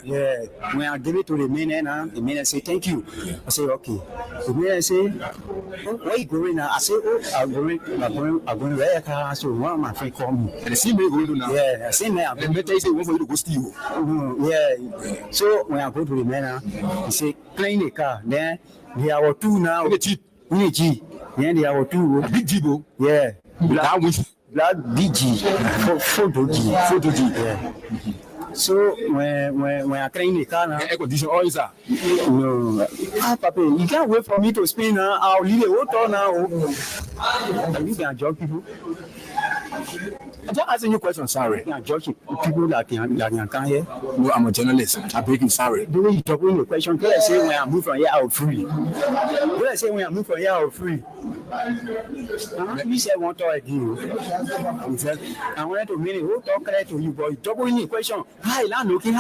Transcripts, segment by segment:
Yeah, when I give it to the man say thank you. I say okay. The man say, oh, where you going now? I say, oh, I'm going where I so one of my friend call me. And the same way going to now. Yeah, I say man. The better say one for you to go steal. Yeah. So when I go to the man, he say clean the car. Then there are two now. In the Jeep. Then there are two. A big Jeep. Yeah. Black DG. Photo G. Yeah. So when I clean the car now, air condition all inside. No, Papa, you can't wait for me to spin now. I'll leave the water now. You can judge people. I'm just asking you a question, sorry. You can judge people that can hear. No, I'm a journalist. I'm breaking sorry. The way you talk in the question, people say when I move from here, I'll free. People say when I move from here, I'll free. You said one talk again. I wanted to mean who talk to you, but you talk in the question. Hi, looking.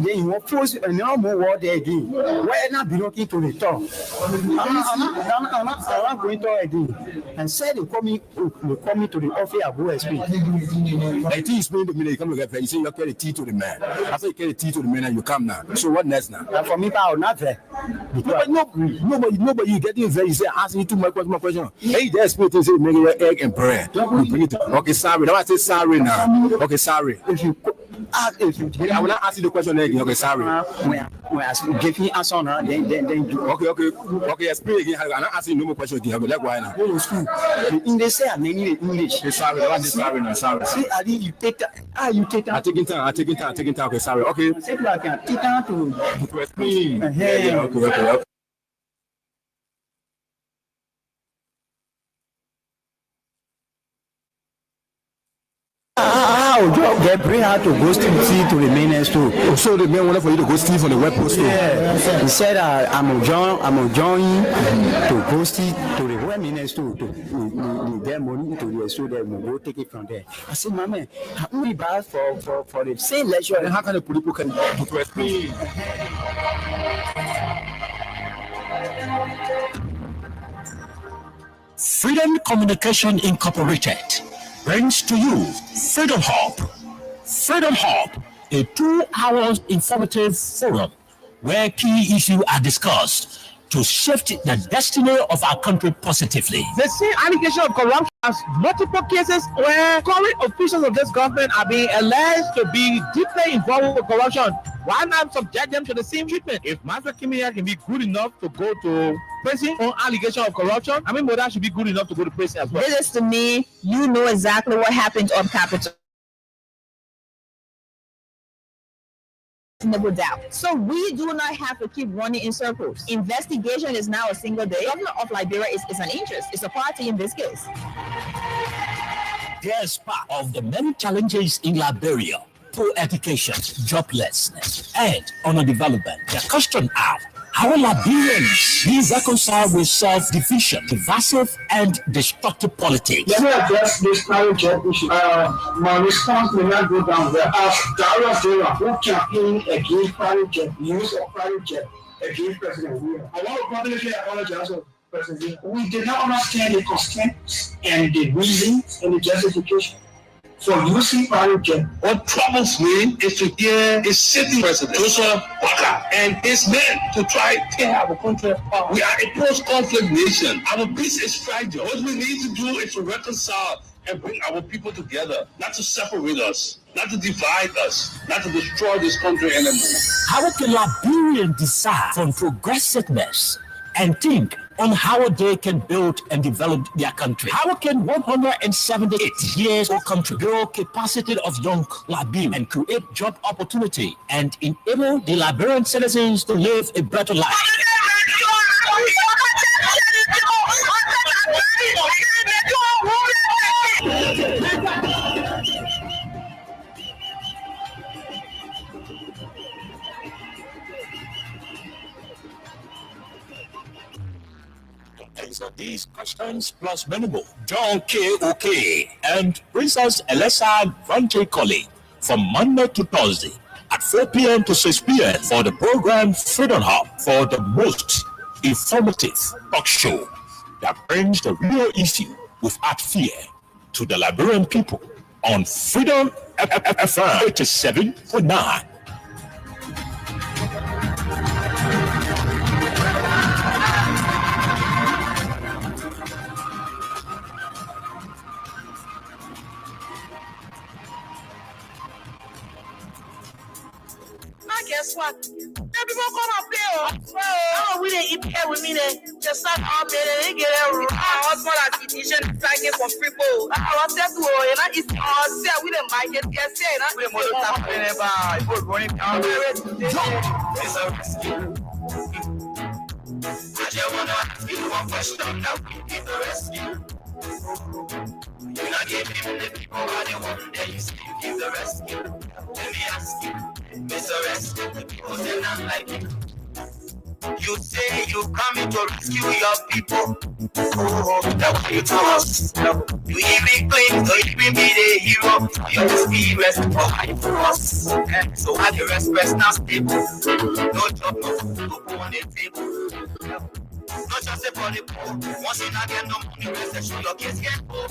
Then you want force and no more word there again. Why not be looking to the top? I'm not going to again. And said they call me to the office. I go explain. I think you explain to me that you come to get paid. You say you carry tea to the man. After you carry tea to the man, and you come now. So what next now? And for me, I will not there. Nobody you getting there. You say ask me too much question. Hey, there's people to say make your egg and bread. You bring it. Okay, sorry. Now I say sorry now. Okay, sorry. I will not ask you the question again. Okay, sorry. When I give you answer now, then you. Okay. Explain again. I'm not asking no more questions again. Like why now? In they say I'm in English. Sorry. Sorry. See, I think you take that. You take that. I'm taking time. Okay, sorry. Okay. Say I can take time to explain. Yeah. Okay. They bring her to go steal to the main store. So the man wanted for you to go steal from the web post store. Yeah. He said I'm a join to go steal to the web main store to get money to the store. Then we'll go take it from there. I said, my man, I only buy for the same leisure. And how can the people can to explain? Freedom Communication Incorporated brings to you Freedom Hub. Freedom Hub, a 2-hour informative forum where key issues are discussed to shift the destiny of our country positively. The same allegation of corruption has multiple cases where current officials of this government are being alleged to be deeply involved with corruption. Why not subject them to the same treatment? If Master Kimia can be good enough to go to prison on allegation of corruption, I mean, Moda should be good enough to go to prison as well. This is to me, you know exactly what happened on Capitol. No doubt. So we do not have to keep running in circles. Investigation is now a single day. The government of Liberia is an interest. It's a party in this case. As part of the many challenges in Liberia, poor education, joblessness, and underdevelopment, the question are, how will Liberians be reconciled with self-division, divisive, and destructive politics? Let me address this private jet issue. My response may not go down there. As Dara who campaigned against private jet, use of private jet against President William. I want to publicly apologize to President. We did not understand the constraints and the reasons and the justification for using private jet. What troubles me is to hear a sitting president, Joseph Walker, and his men to try to tear our country apart. We are a post-conflict nation. Our peace is fragile. What we need to do is to reconcile and bring our people together, not to separate us, not to divide us, not to destroy this country anymore. How can Liberians decide from progressiveness and think on how they can build and develop their country? How can 178 years old country build capacity of young Liberians and create job opportunity and enable the Liberian citizens to live a better life? So these questions plus many more. John K.O.K. and Princess Elisa Vante Colley from Monday to Thursday at 4 p.m. to 6 p.m. for the program Freedom Hub for the most informative talk show that brings the real issue without fear to the Liberian people on Freedom FM 87.9. guess what? Then people come and play. Oh, we didn't eat here with me. Just start all minute. They get a husband at the mission flagging for people. I was there to it's all we didn't mind it. Yes, we didn't want to tap in about it. Running down it's a rescue. I just want to ask you one question. Now we give the rescue. You not give him the people what they want. Then you say you give the rescue. Let me ask you, Mr. Rescue, the people say not like you. You say you coming to rescue your people. Oh, that's what you tell us. You even claim to even be the hero. You just be rescue for high for us. So why the rest now stable? No job, no food, no food on the table. Not just for the poor. Once you not get no money, rest show your kids get poor.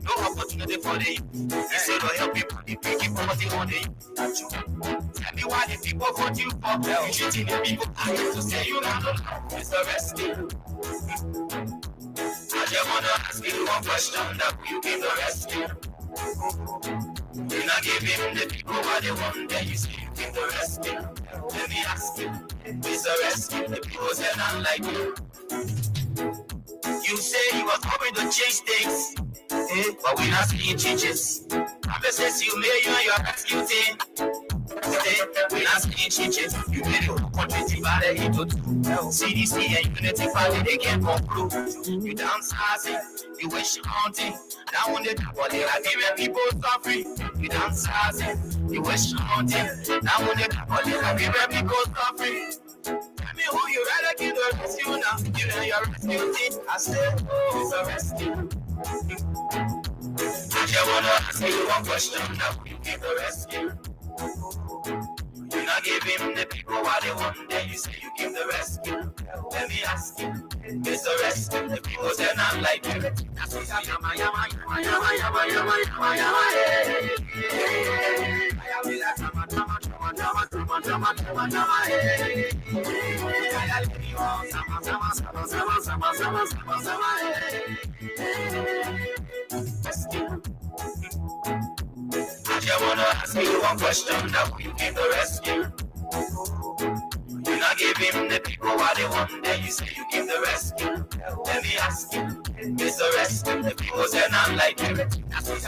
No opportunity for the youth. Instead of help people, the picking for what they want the youth. Tell me why the people vote you for. You treating the people I used to say you not know. It's a rescue. I just wanna ask you one question that you give the rescue. You not give him the people what they want, then you say you give the rescue. Let me ask you, it's a rescue. The people say not like you. You say you are coming to change things, but we're not seeing changes. I'm just saying you made you and your rescue team. We're not seeing changes. You made the whole country divided into two. CDC and Unity Party, they can't conclude. You downsizing, you wish haunting. Now on the top of the Liberian people suffering. You downsizing, you wish haunting. Now on the top of the Liberian people suffering. Tell me who you rather give the rescue now. You and your rescue team. I said, oh, it's a rescue. I just wanna ask you one question now. You give the rescue. You not give him the people what they want, then you say you give the rescue. Let me ask you, it's a rescue. The people say not like you. That's what I I just wanna ask you one question that you give the rescue. You not give him the people what they want, then you say you give the rescue. Let me ask you, it's a rescue. The people say not like you. That's what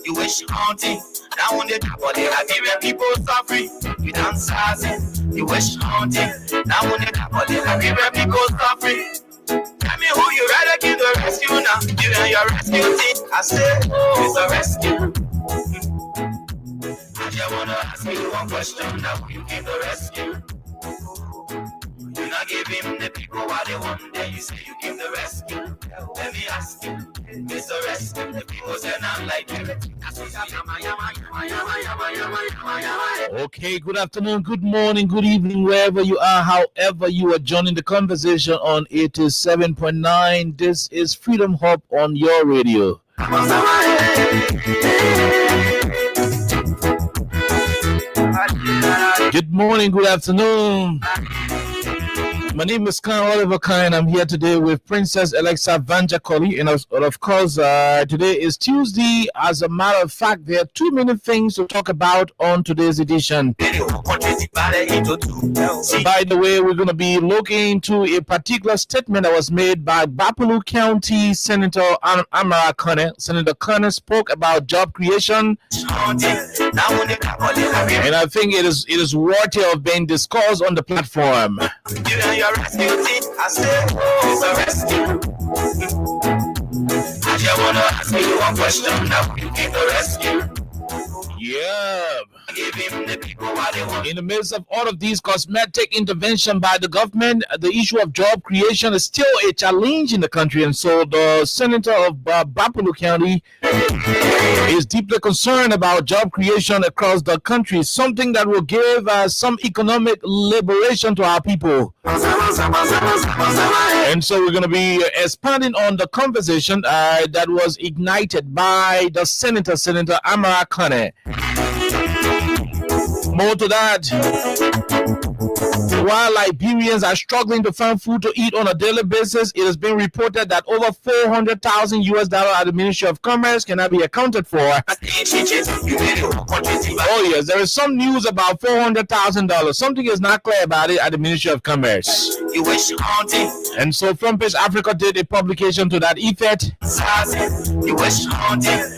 you wish haunting. Now on the top of the Liberian people suffering. You downsizing. You wish haunting. Now on the top of the Liberian people suffering. Tell me who you rather give the rescue now. You and your rescue team. I say, oh, it's a rescue. I just wanna ask you one question now. You give the rescue. You not give him the people what they want, then you say you give the rescue. Let me ask you, it's a rescue. The people say not like you. Okay, good afternoon, good morning, good evening, wherever you are, however you are joining the conversation on 87.9. This is Freedom Hub on your radio. Good morning, good afternoon. My name is Khan Oliver Khan. I'm here today with Princess Alexa Vanjakoli. And of course, today is Tuesday. As a matter of fact, there are too many things to talk about on today's edition. By the way, we're going to be looking into a particular statement that was made by Bapulu County Senator Amara Kane. Senator Kane spoke about job creation. And I think it is worthy of being discussed on the platform. Rescue team, I say, oh, it's a rescue. I just wanna ask you one question now. You give the rescue. Yeah. give him the people what they want. In the midst of all of these cosmetic intervention by the government, the issue of job creation is still a challenge in the country. And so the senator of Bapulu County is deeply concerned about job creation across the country, something that will give some economic liberation to our people. And so we're going to be expanding on the conversation that was ignited by the Senator Amara Kane. More to that. While Liberians are struggling to find food to eat on a daily basis, it has been reported that over $400,000 at the Ministry of Commerce cannot be accounted for. Oh yes, there is some news about $400,000. Something is not clear about it at the Ministry of Commerce. And so Front Page Africa did a publication to that effect.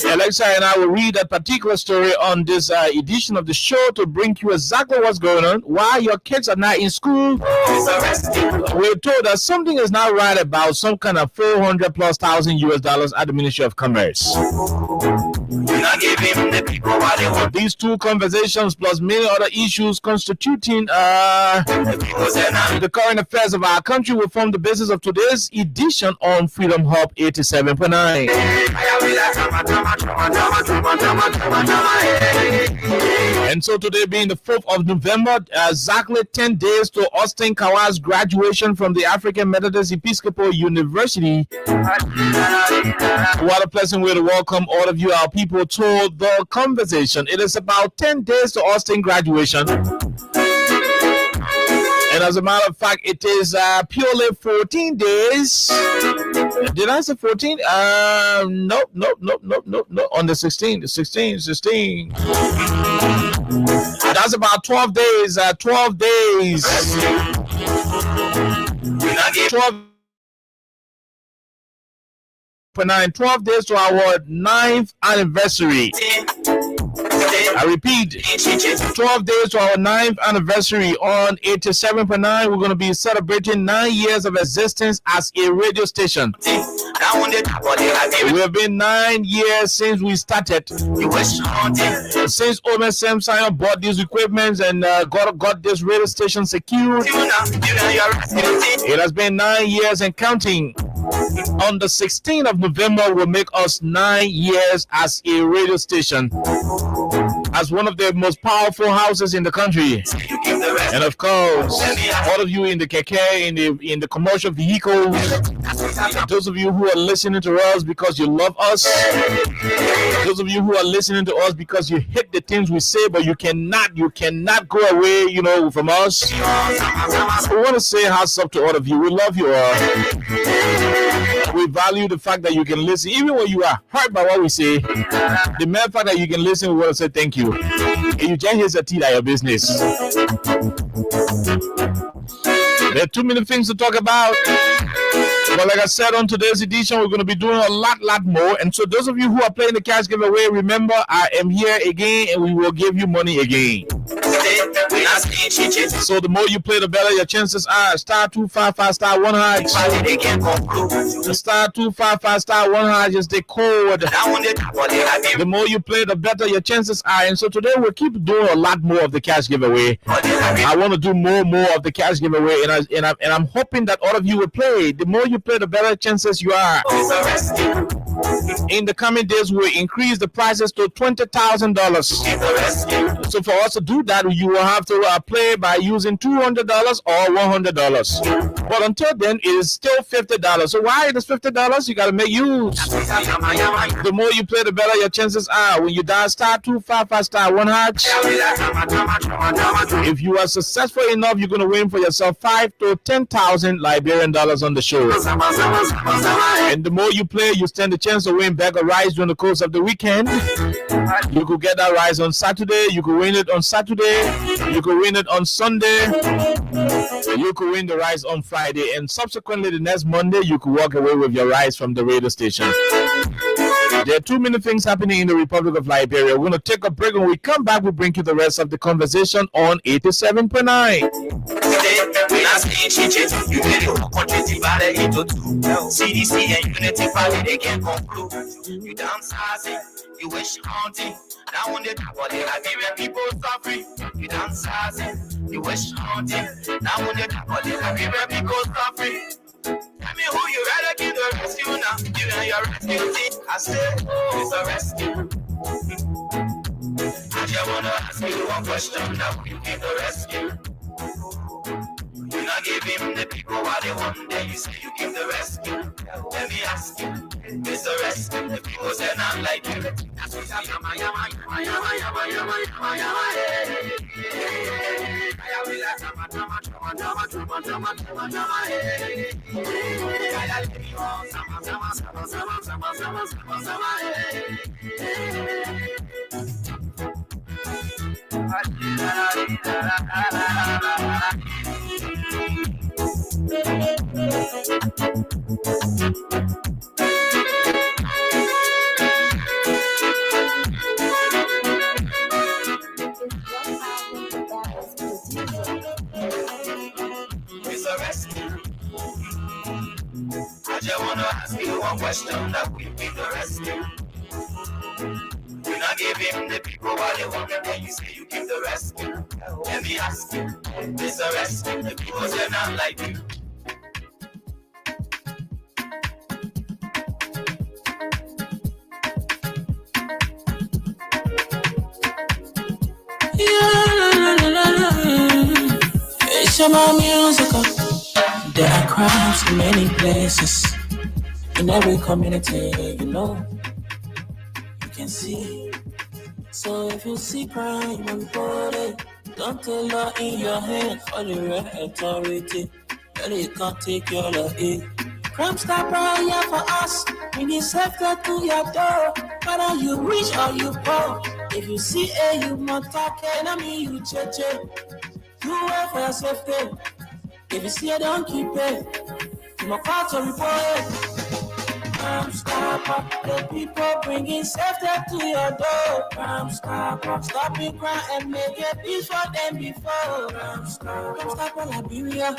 Alexa and I will read that particular story on this edition of the show to bring you exactly what's going on, why your kids are not in school. We're told that something is not right about some kind of $400,000+ at the Ministry of Commerce. These two conversations plus many other issues constituting the current affairs of our country will form the basis of today's edition on Freedom Hub 87.9. And so today being the 4th of November, exactly 10 days to Austin Kawa's graduation from the African Methodist Episcopal University. What a pleasant way to welcome all of you, our people, to the conversation. It is about 10 days to Austin graduation. And as a matter of fact, it is purely 14 days. Did I say 14? Nope. On the 16th. 16. That's about 12 days. 12 days. 12 days to our 9th anniversary. I repeat, 12 days to our 9th anniversary on 87.9. We're going to be celebrating 9 years of existence as a radio station. We have been 9 years since we started. Since OMSM Sion bought these equipments and got this radio station secured. It has been 9 years and counting. On the 16th of November will make us 9 years as a radio station, as one of the most powerful houses in the country. And of course, all of you in the keke, in the commercial vehicles, those of you who are listening to us because you love us, those of you who are listening to us because you hate the things we say, but you cannot go away, from us. We want to say hats up to all of you. We love you all. We value the fact that you can listen, even when you are hurt by what we say. The mere fact that you can listen, we want to say thank you. And you just hear the tea at your business. There are too many things to talk about. But like I said, on today's edition, we're going to be doing a lot more. And so those of you who are playing the cash giveaway, remember, I am here again and we will give you money again. So the more you play, the better your chances are. Star 255 star 1 hash. Star 255 star 1 hash is the code. The more you play, the better your chances are. And so today we'll keep doing a lot more of the cash giveaway. I want to do more of the cash giveaway, and I'm hoping that all of you will play. The more you play, the better chances you are. In the coming days, we'll increase the prices to $20,000. So for us to do that, you will have to play by using $200 or $100. But until then, it is still $50. So why it is $50? You got to make use. The more you play, the better your chances are. When you dial star 255 star 1 hash, if you are successful enough, you're going to win for yourself 5,000 to 10,000 Liberian dollars on the show. And the more you play, you stand the chance to win back a rice during the course of the weekend. You could get that rice on Saturday. You could win it on Saturday. You could win it on Sunday. You could win the rice on Friday. And subsequently, the next Monday, you could walk away with your rice from the radio station. There are too many things happening in the Republic of Liberia. We're going to take a break. When we come back, we'll bring you the rest of the conversation on 87.9. CDC and Unity Party, they can't conclude. You downsizing, you wish haunting. Now on the top of the Liberian people suffering. You downsizing, you wish haunting. Now on the top of the Liberian people suffering. Tell me who you rather give the rescue now. You and your rescue team. I say, it's a rescue. I just wanna ask you one question now. Who you give the rescue? You not give him the people what they want, then you say you give the rescue. Let me ask you, it's a rescue. The people say not like you. That's what I'm I just wanna ask you one question that will be the rescue. You not give him the people what they want, then you say you give the rescue. Let me ask you, it's a rescue. The people say not like you. It's about musical. There are crimes in many places. In every community, you know, you can see. So if you see crime, report it. Don't take law in your hands for the right authority. But it can't take your law in. Crime stopper here for us. We need safety to your door. Whether you rich or you poor. If you see a you must talk, and I mean you check. You work for your safety. If you see it, don't keep it. You must call to report it. Crime stopper, the people bringing safety to your door. Crime stopper, stopping crime and make it peace for them before. Crime stopper, Liberia,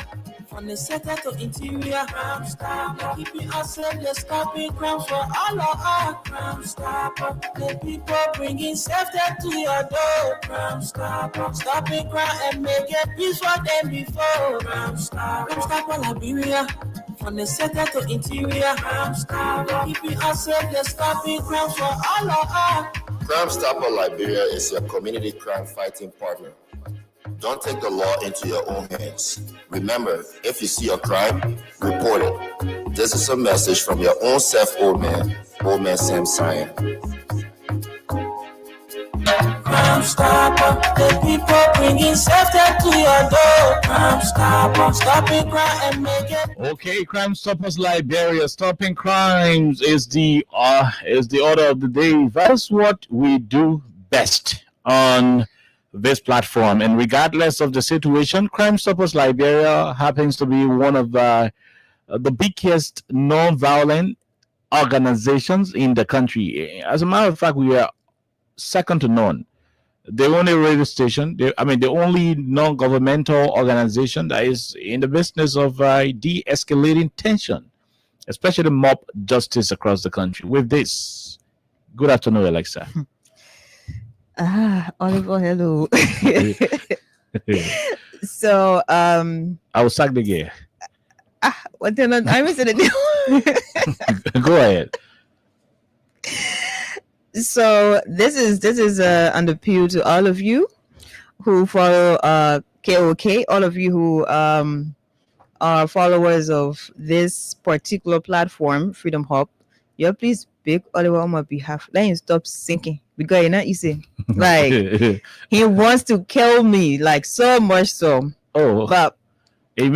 from the center to interior. Crime stopper, keeping us safe, they're stopping crime for all of us. Crime stopper, the people bringing safety to your door. Crime stopper, stopping crime and make it peace for them before. Crime stopper, Liberia, from the center to interior. Crime stopper, keeping us safe, they're stopping crime for all of us. Crime Stopper Liberia is your community crime fighting partner. Don't take the law into your own hands. Remember, if you see a crime, report it. This is a message from your own self, Old Man Sam Cyan. Crime stopper, the people bringing safety to your door. Crime stopper, stopping crime and make it. Okay, Crime Stoppers Liberia, stopping crimes is the order of the day. That's what we do best on this platform. And regardless of the situation, Crime Stoppers Liberia happens to be one of the biggest non-violent organizations in the country. As a matter of fact, we are second to none. The only radio station, the only non-governmental organization that is in the business of de-escalating tension, especially mob justice across the country. With this, good afternoon, Alexa. Oliver, hello. So, I will sack the gear. What then? I was in it. Go ahead. So this is an appeal to all of you who follow KOK, all of you who are followers of this particular platform, Freedom Hub. You please beg Oliver on my behalf. Let him stop sinking because you see, like he wants to kill me, like so much so. Oh, but but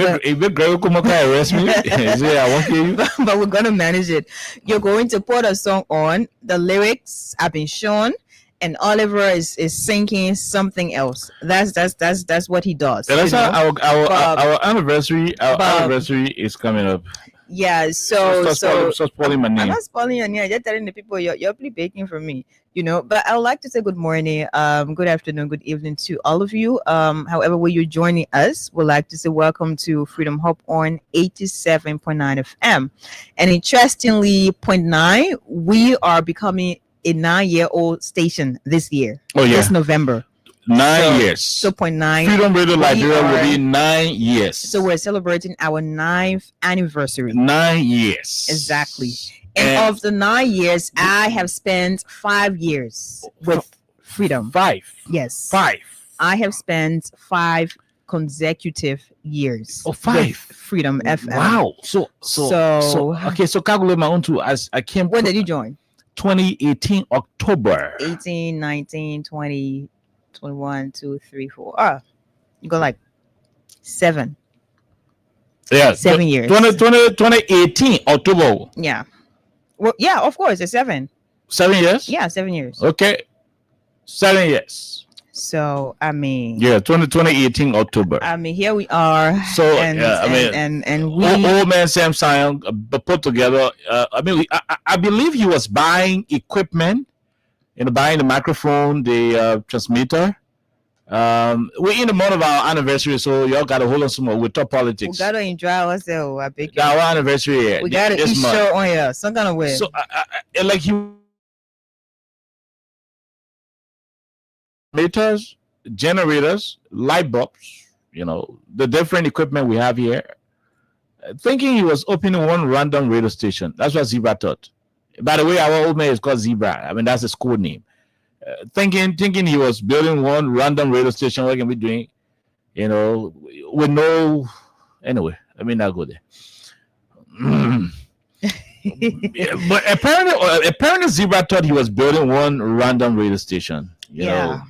we're gonna manage it. You're going to put a song on. The lyrics have been shown, and Oliver is singing something else. That's what he does. Our anniversary. Our anniversary is coming up. Yeah, so Stop spoiling my I'm name. not spoiling your name. I'm just telling the people you're really baking for me, But I would like to say good morning, good afternoon, good evening to all of you. However, where you're joining us, we'd like to say welcome to Freedom Hub on 87.9 FM. And interestingly, 0.9, we are becoming a 9-year-old station this year. Oh, yeah. This November. 9 years. So 0.9. Freedom Radio Liberia will be 9 years. So we're celebrating our 9th anniversary. 9 years. Exactly. And of the 9 years, I have spent 5 years with Freedom. 5. Yes. 5. I have spent 5 consecutive years. Oh, 5. With Freedom FM. Wow. So okay, so calculate my own too. As I came. When did you join? 2018 October. 18, 19, 20, 21, 2, 3, 4. You got like 7. Yeah. 7 years. 2018 October. Yeah. Well, yeah, of course, it's 7. 7 years? Yeah, 7 years. Okay. 7 years. So I mean, yeah, 2018 October. I mean, here we are. So and we old man Sam Sion put together. I believe he was buying equipment, buying the microphone, the transmitter. We're in the month of our anniversary, so y'all got to hold on some more. We talk politics. We got to enjoy ourselves. I beg you. Our anniversary here. We got to eat show on here, some kind of way. So like he. Meters, generators, light bulbs, the different equipment we have here. Thinking he was opening one random radio station. That's what Zebra thought. By the way, our old man is called Zebra. I mean, that's his code name. Thinking he was building one random radio station. What can we doing? With no. Anyway, let me not go there. But apparently, Zebra thought he was building one random radio station. You know.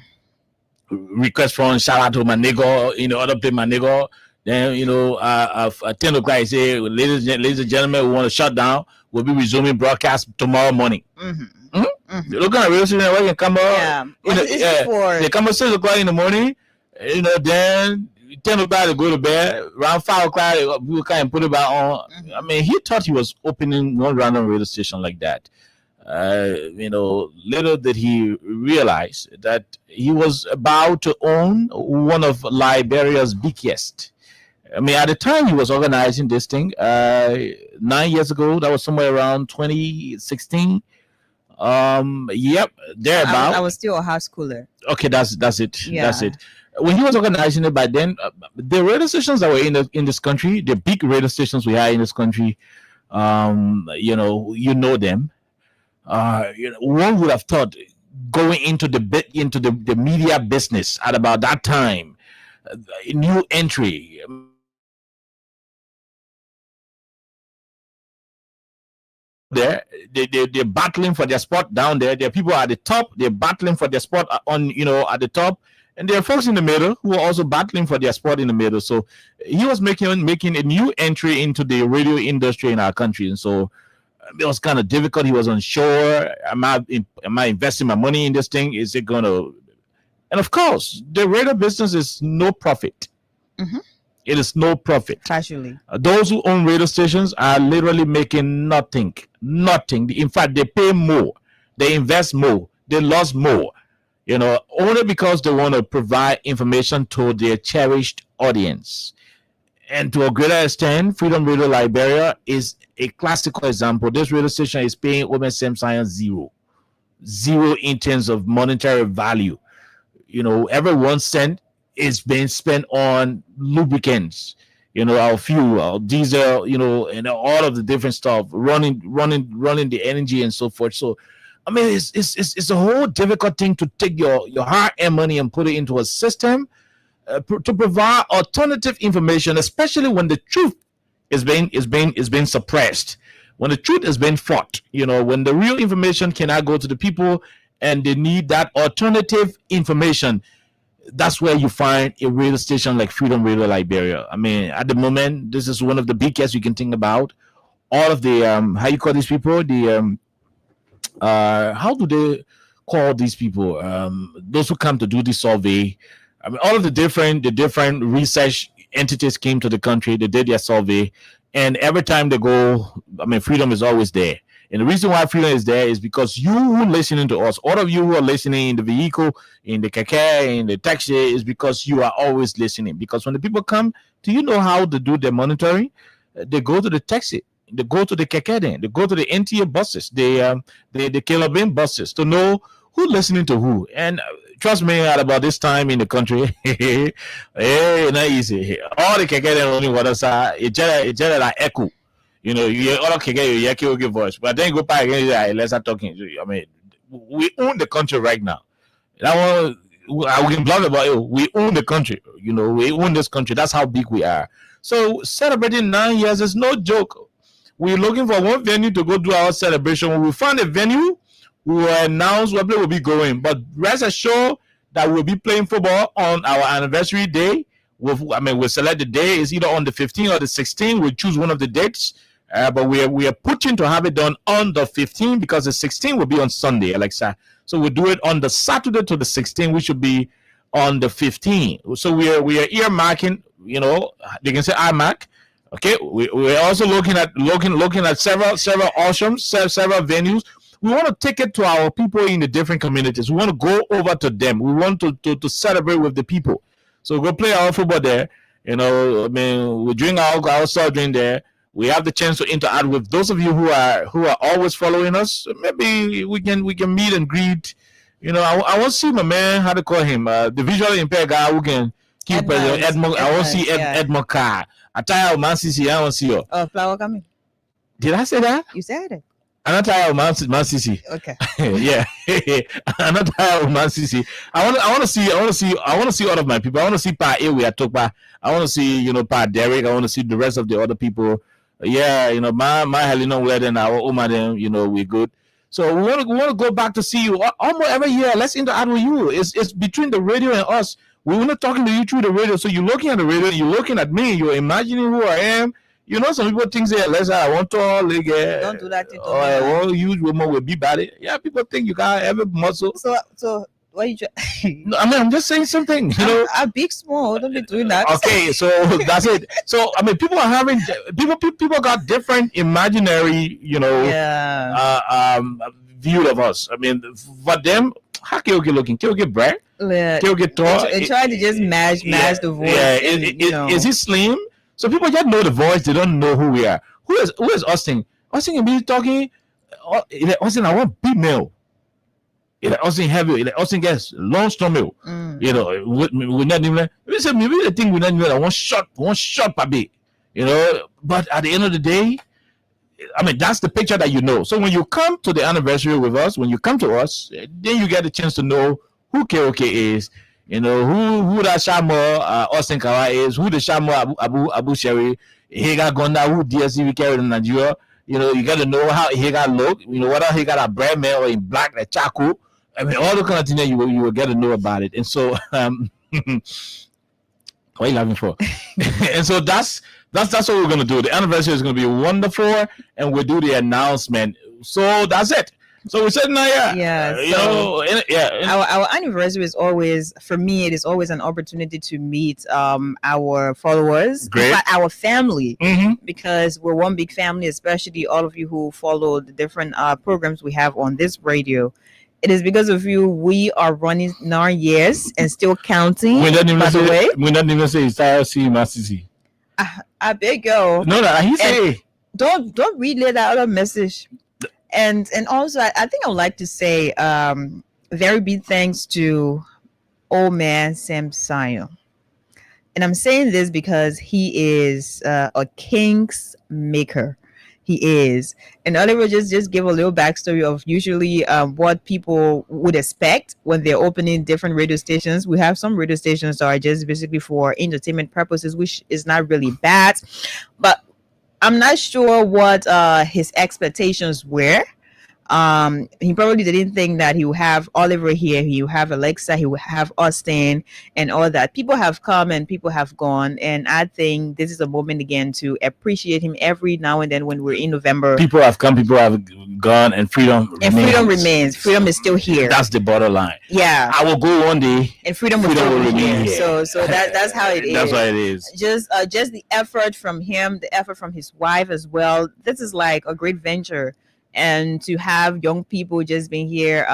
Request from shout out to my nigga, other people my nigga. Then at 10 o'clock I say, ladies and gentlemen, we want to shut down. We'll be resuming broadcast tomorrow morning. Look at the radio station where you can come up. They come at 6 o'clock in the morning. Then 10 o'clock to go to bed. Around 5 o'clock we kind of put it back on. I mean, he thought he was opening one random radio station like that. Little did he realize that he was about to own one of Liberia's biggest. I mean, at the time he was organizing this thing, 9 years ago, that was somewhere around 2016. Yep, thereabout. I was still a high schooler. Okay, that's it. Yeah. That's it. When he was organizing it by then, the radio stations that were in this country, the big radio stations we had in this country, them. One would have thought going into the media business at about that time, new entry. They're battling for their spot down there. There are people at the top. They're battling for their spot at the top, and there are folks in the middle who are also battling for their spot in the middle. So he was making a new entry into the radio industry in our country, and so. It was kind of difficult. He was unsure. Am I investing my money in this thing? Is it going to? And of course, the radio business is no profit. Mm-hmm. It is no profit. Casually, those who own radio stations are literally making nothing. Nothing. In fact, they pay more. They invest more. They lose more. Only because they want to provide information to their cherished audience. And to a greater extent, Freedom Radio Liberia is a classical example. This radio station is paying Women Same Science zero in terms of monetary value. Every 1 cent is being spent on lubricants, our fuel, our diesel, and all of the different stuff, running the energy and so forth. So, I mean, it's a whole difficult thing to take your hard-earned money and put it into a system. To provide alternative information, especially when the truth is being suppressed, when the truth is being fought, when the real information cannot go to the people and they need that alternative information. That's where you find a radio station like Freedom Radio Liberia. I mean, at the moment, this is one of the biggest you can think about. All of the how you call these people? The how do they call these people? Those who come to do the survey. I mean, all of the different research entities came to the country. They did their survey, And every time they go, I mean, freedom is always there. And the reason why freedom is there is because you who listening to us, all of you who are listening in the vehicle, in the keke, in the taxi, is because you are always listening. Because when the people come, do you know how to do their monitoring? They go to the taxi, they go to the keke, then they go to the NTA buses, the Calabin buses to know who listening to who. And trust me, at about this time in the country, hey, not easy. All the keke then only what us it just like echo. You know, you all can get your yaki voice, but then go back again. Let's start talking. I mean, we own the country right now. That one, we can blog about it. We own the country. You know, we own this country. That's how big we are. So celebrating 9 years is no joke. We're looking for one venue to go do our celebration. When we find a venue, we will announce where we will be going. But rest assured that we'll be playing football on our anniversary day. We'll select the day. It's either on the 15th or the 16th. We'll choose one of the dates. But we are pushing to have it done on the 15th because the 16th will be on Sunday, Alexa. So we'll do it on the Saturday to the 16th, which should be on the 15th. So we are earmarking, you know, they can say IMAC. Okay, we're also looking at several auctions, several venues. We want to take it to our people in the different communities. We want to go over to them. We want to celebrate with the people. So go play our football there. You know, I mean, we drink our soft drink there. We have the chance to interact with those of you who are always following us. Maybe we can meet and greet. You know, I want to see my man, how to call him, the visually impaired guy who can keep Edmond. I want to see Edmond Carr. I tell Man City, I want to see you. Oh, flower coming. Did I say that? You said it. I'm not tired of Man City. Okay. Yeah, I'm not tired of Man City. I want to see all of my people. I want to see Pa Ewe Atokpa. I want to see, you know, Pa Derek. I want to see the rest of the other people. Yeah, you know, my Helena wedding, our Oma, them, you know, we're good. So we want to go back to see you almost every year. Let's interact with you. It's between the radio and us. We're not talking to you through the radio. So you're looking at the radio, you're looking at me, you're imagining who I am. You know, some people think, say, let's say I want to don't do that. Or I want huge woman with big body. Yeah, people think you got every muscle. So what you no, I mean, I'm just saying something. You know, I'm big, small. Don't be doing that. Okay, so that's it. So I mean, people are having people got different imaginary, you know, view of us. I mean, for them, how can you looking? Can you get bread? Can you get tall? They try to just match the voice. Yeah, is he slim? So people just know the voice. They don't know who we are. Who is Austin? Austin can be talking. Austin, I want big male. Austin heavy. Austin gets long stomach. You know, we're not even. Maybe the thing we're not even. I want short, baby. You know, but at the end of the day, I mean, that's the picture that you know. So when you come to the anniversary with us, when you come to us, then you get a chance to know who KOK is. You know, who that Shamo Austin Kawa is, who the Shamo Abu Sherry, Higa Gonda, who DSC carried in Nigeria. You know, you got to know how Higa look. You know, whether he got a brand man or in black, like charcoal. I mean, all the kind of things you will get to know about it. And so, what are you laughing for? And so that's what we're gonna do. The anniversary is gonna be wonderful, and we'll do the announcement. So that's it. So we said, our anniversary is always, for me, it is always an opportunity to meet our followers, our family, because we're one big family, especially all of you who follow the different programs we have on this radio. It is because of you we are running 9 years and still counting. We're not even say Masisi. I beg you. No, he say. Don't relay that other message. And also, I think I would like to say very big thanks to old man Sam Sion. And I'm saying this because he is a king's maker. He is. In other words, just give a little backstory of usually what people would expect when they're opening different radio stations. We have some radio stations that are just basically for entertainment purposes, which is not really bad. But I'm not sure what his expectations were He probably didn't think that he would have Oliver here, he would have Alexa, he would have Austin and all that. People have come and people have gone, and I think this is a moment again to appreciate him every now and then when we're in November. People have come, people have gone, and freedom remains. Freedom is still here. That's the borderline. Yeah, I will go one day, and freedom will remain here. So that's how it is. That's what it is. Just the effort from him, the effort from his wife as well. This is like a great venture. And to have young people just being here,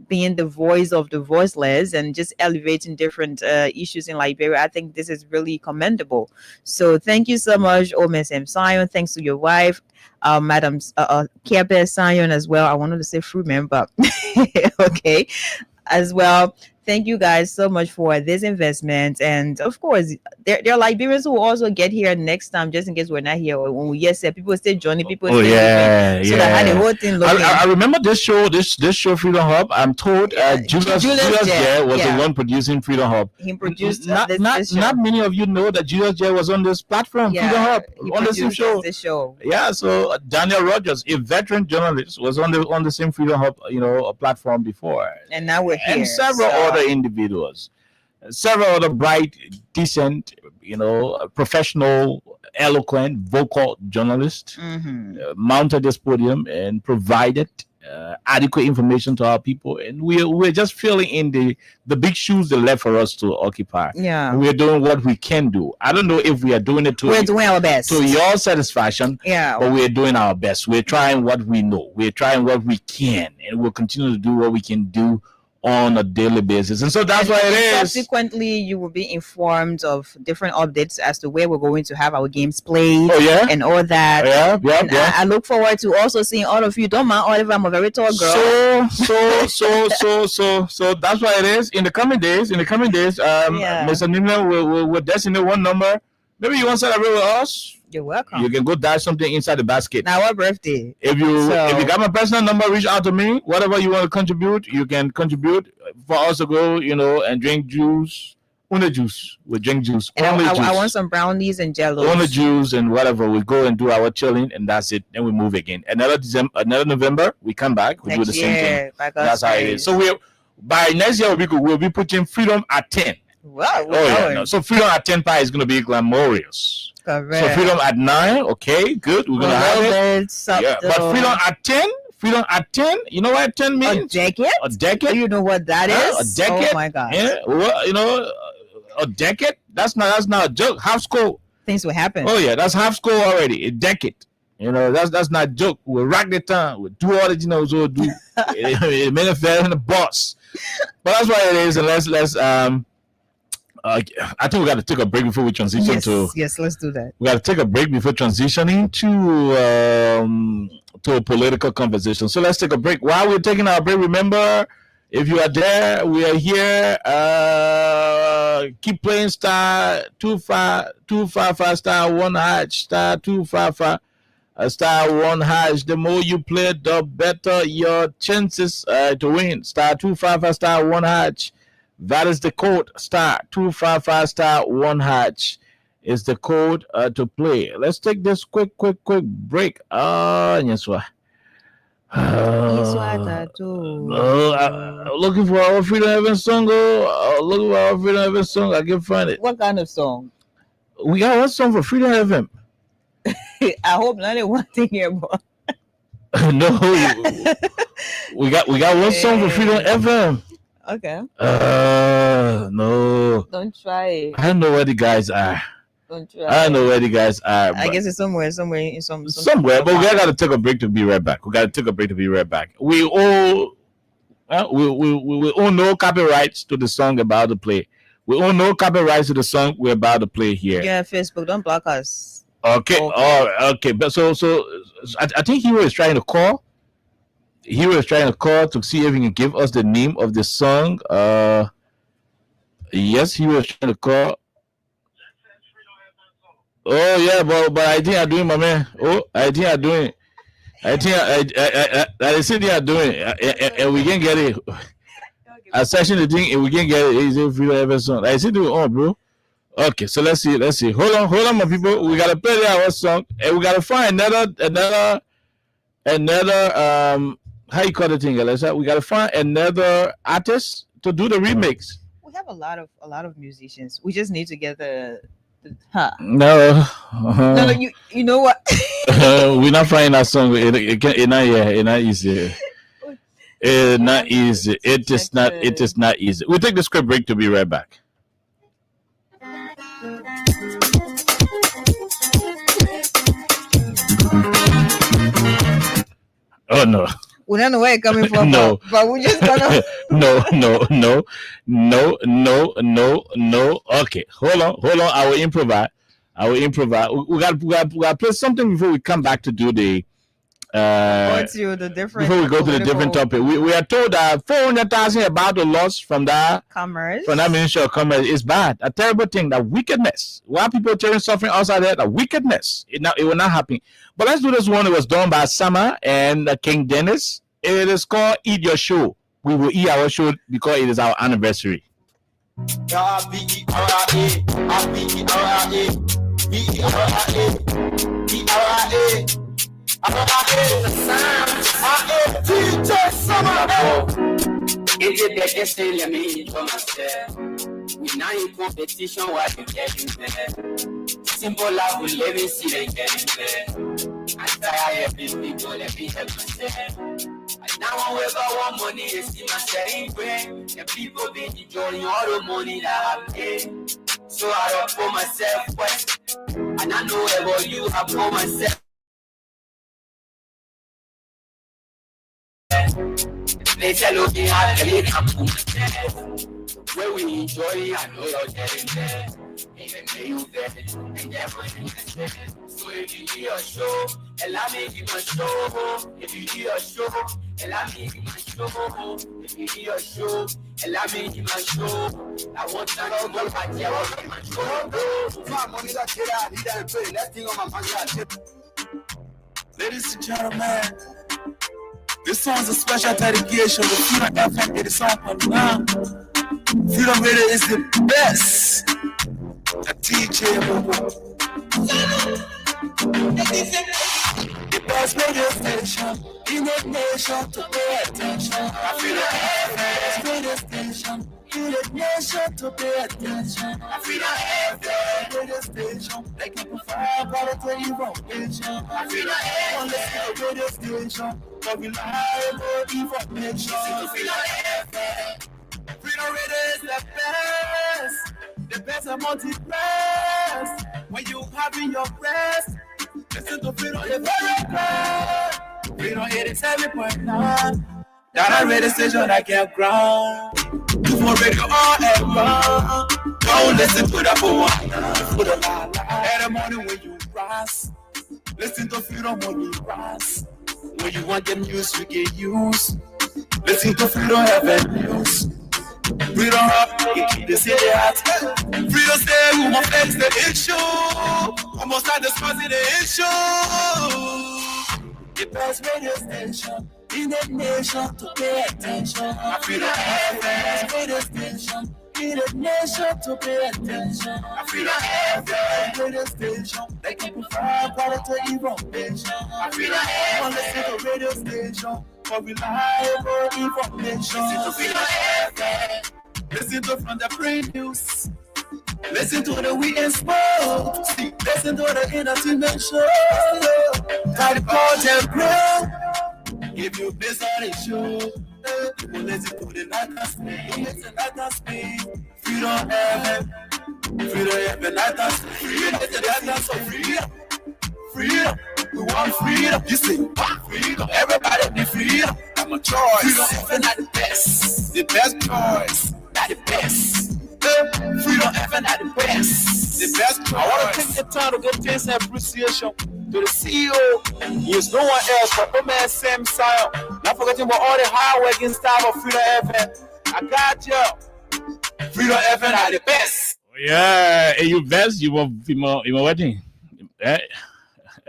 being the voice of the voiceless and just elevating different issues in Liberia, I think this is really commendable. So thank you so much, OMSM Sion. Thanks to your wife, Madam Kepe Sion as well. I wanted to say fruit man, but okay, as well. Thank you guys so much for this investment. And of course, there are Liberians who will also get here next time, just in case we're not here. Or when we people stay joining, people stay moving. So that had the whole thing looking. I remember this show Freedom Hub. I'm told Julius J was the one producing Freedom Hub. He produced not many of you know that Julius J was on this platform, Freedom Hub, on the same show. This show. Yeah, so Daniel Rogers, a veteran journalist, was on the same Freedom Hub, platform before. And now we're here. And several other individuals, several other bright, decent, professional, eloquent, vocal journalists mounted this podium and provided adequate information to our people, and we're just filling in the big shoes they left for us to occupy. Yeah, we're doing what we can do. I don't know if we are doing it we're doing our best to your satisfaction. Yeah, but we're doing our best. We're trying what we know. We're trying what we can, and we'll continue to do what we can do on a daily basis. And so that's why it is. Subsequently, you will be informed of different updates as to where we're going to have our games played. Oh, yeah? And all that. Yeah. I look forward to also seeing all of you. Don't mind, Oliver, I'm a very tall girl. So that's why it is. In the coming days, Mr. Nimler will designate one number. Maybe you want to celebrate with us? You're welcome. You can go dash something inside the basket. Now, what birthday? If you got my personal number, reach out to me. Whatever you want to contribute, you can contribute for us to go, and drink juice. Only juice. We drink juice. And I want some brownies and jello. Only juice and whatever. We go and do our chilling, and that's it. Then we move again. Another November, we come back. We do the same thing. That's how it is. So by next year we'll be putting freedom at 10. Wow. No. So freedom at 10 pie is going to be glamorous. Correct. So freedom at 9, okay, good. We're gonna have it. But freedom at 10, you know what 10 means? A decade. You know what that is? A decade. Oh my God. Yeah. Well, a decade. That's not a joke. Half score. Things will happen. Oh yeah, that's half score already. A decade. That's not a joke. We'll rock the town. We'll do all that we'll do. Manifest in the boss. But that's what it is. And let's I think we got to take a break before we transition Yes, let's do that. We got to take a break before transitioning to a political conversation. So let's take a break. While we're taking our break, remember, if you are there, we are here. Keep playing star 255 star 1 hatch star 255 star 1 hash. The more you play, the better your chances to win. Star 255 star 1 hatch. That is the code. Star 255 star 1 hatch is the code to play. Let's take this quick break. Yes, what? Looking for our Freedom Heaven song. Looking for our Freedom Heaven song. I can find it. What kind of song? We got one song for Freedom Heaven. I hope not one thing here, but no, we got one song for Freedom FM. Okay. No. Don't try it. I don't know where the guys are. Don't try. I don't know where the guys are. I guess it's somewhere. Somewhere, but we got to take a break to be right back. We all own no copyrights to the song about to play. We own no copyrights to the song we're about to play here. Yeah, Facebook, don't block us. Okay. Okay. But so I think he was trying to call. He was trying to call to see if he can give us the name of the song. Yes, he was trying to call. Oh yeah, but I think I'm doing, my man. I think I'm doing. I think I said they are doing, and we can get it. I searching the thing, and we can get it. Is it Freedom Heaven song? I said do on, bro. Okay, so let's see. Hold on, my people. We gotta play our song, and we gotta find another how you call the thing, Alyssa? We gotta find another artist to do the remix. We have a lot of musicians. We just need to get the huh. No, No, you know what? we're not finding that song. It's not easy. It's not easy. It is not. It is not easy. We'll take the script break to be right back. Oh no. We don't know where it's coming from. No. But we're just gonna No. Okay, hold on. I will improvise. We got to play something before we come back to do the. go to the different. Before we go to the different topic, we are told that 400,000 about the loss from that commerce. From that Ministry of Commerce is bad, a terrible thing. That wickedness. Why people children suffering outside there? That wickedness. It will not happen. But let's do this one. It was done by Summer and King Dennis. It is called Eat Your Show. We will eat our show because it is our anniversary. If you get this, let me enjoy myself. We not in competition, why you getting there? Simple love will live in see they getting there. I try every people, let me help myself. And now I got one money and see myself in way. And people be enjoying all the money that I pay. So I don't for myself first. And I know about you, I for myself. They tell me how to live up to myself. Where we enjoy, I know you're getting there. Even though you there, and everything is there. So if you do your show, allow me to my show. If you do your show, allow me to my show. If you do your show, allow me to my show. I want to know what I tell you my show. My money that shit I need and pay. Let's think on my money. Ladies and gentlemen, this song's a special dedication to Freedom FM. It is song for now. Freedom Radio is the best. The DJ the best radio station in the nation to pay attention. I feel the best radio station in the nation to pay attention. I feel the best radio station. They can provide quality information. I feel the best radio station for reliable information. Freedom Radio is the best among the best. When you have in your breast, listen to Freedom, the very best. Freedom 87.9. That a radio station that can ground. Do for radio all ever. Don't listen to that for one. For the la. Every morning when you rise, listen to Freedom when you rise. When you want the news, you can use. Listen to Freedom FM News. Freedom Up, they say they hot. Freedom say we must fix the issue. We must start discussing the issue. The best radio station in the nation to pay attention. Freedom FM radio station in the nation to pay attention. Freedom FM radio station. They can provide quality information. Freedom FM listen to radio station for reliable information. Listen to Freedom FM. Listen to from the brain news. Listen to the weekend sport. Listen to the entertainment show. Try to call them ground. If you miss on the show, you listen to the night speed. Listen to night speed. Freedom FM. Freedom FM. Night speed. Freedom. Freedom. We want freedom. You see, freedom. Everybody need freedom. I'm a choice. Freedom FM not the best. The best choice. Not the best. Freedom FM not the best. The best choice. I want to take the time to give thanks and appreciation to the CEO. He is no one else but my man Sam Sion. Not forgetting about all the hard working staff of Freedom FM. I got you. Freedom FM are the best. Yeah, and you best you want wedding.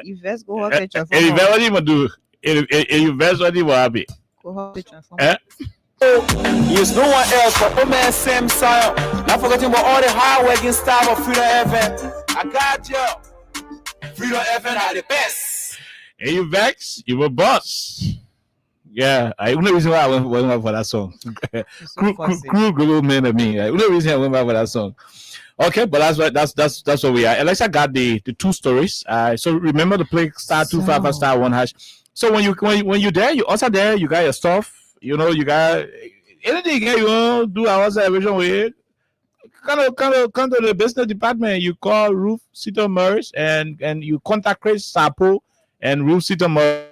You best go out the transformer. And you best what you do. And you best what you happy. Go out the transformer. He is no one else but my man Sam Sion. Not forgetting about all the hard working staff of Freedom FM. I got you. Freedom FM are the best. And you vex, you a boss. Yeah, I only reason why I went back for that song. Crew global man of me. Only reason I went back for that song. Okay, but that's right. That's what we are. Alexa got the two stories. So remember to play *255 *1#. So when you there, you also there. You got your stuff. You know, you got anything you get. You want to do our celebration with. Come to the business department. You call Ruth Sito Morris and you contact Chris Sapo and Ruth Sito Morris.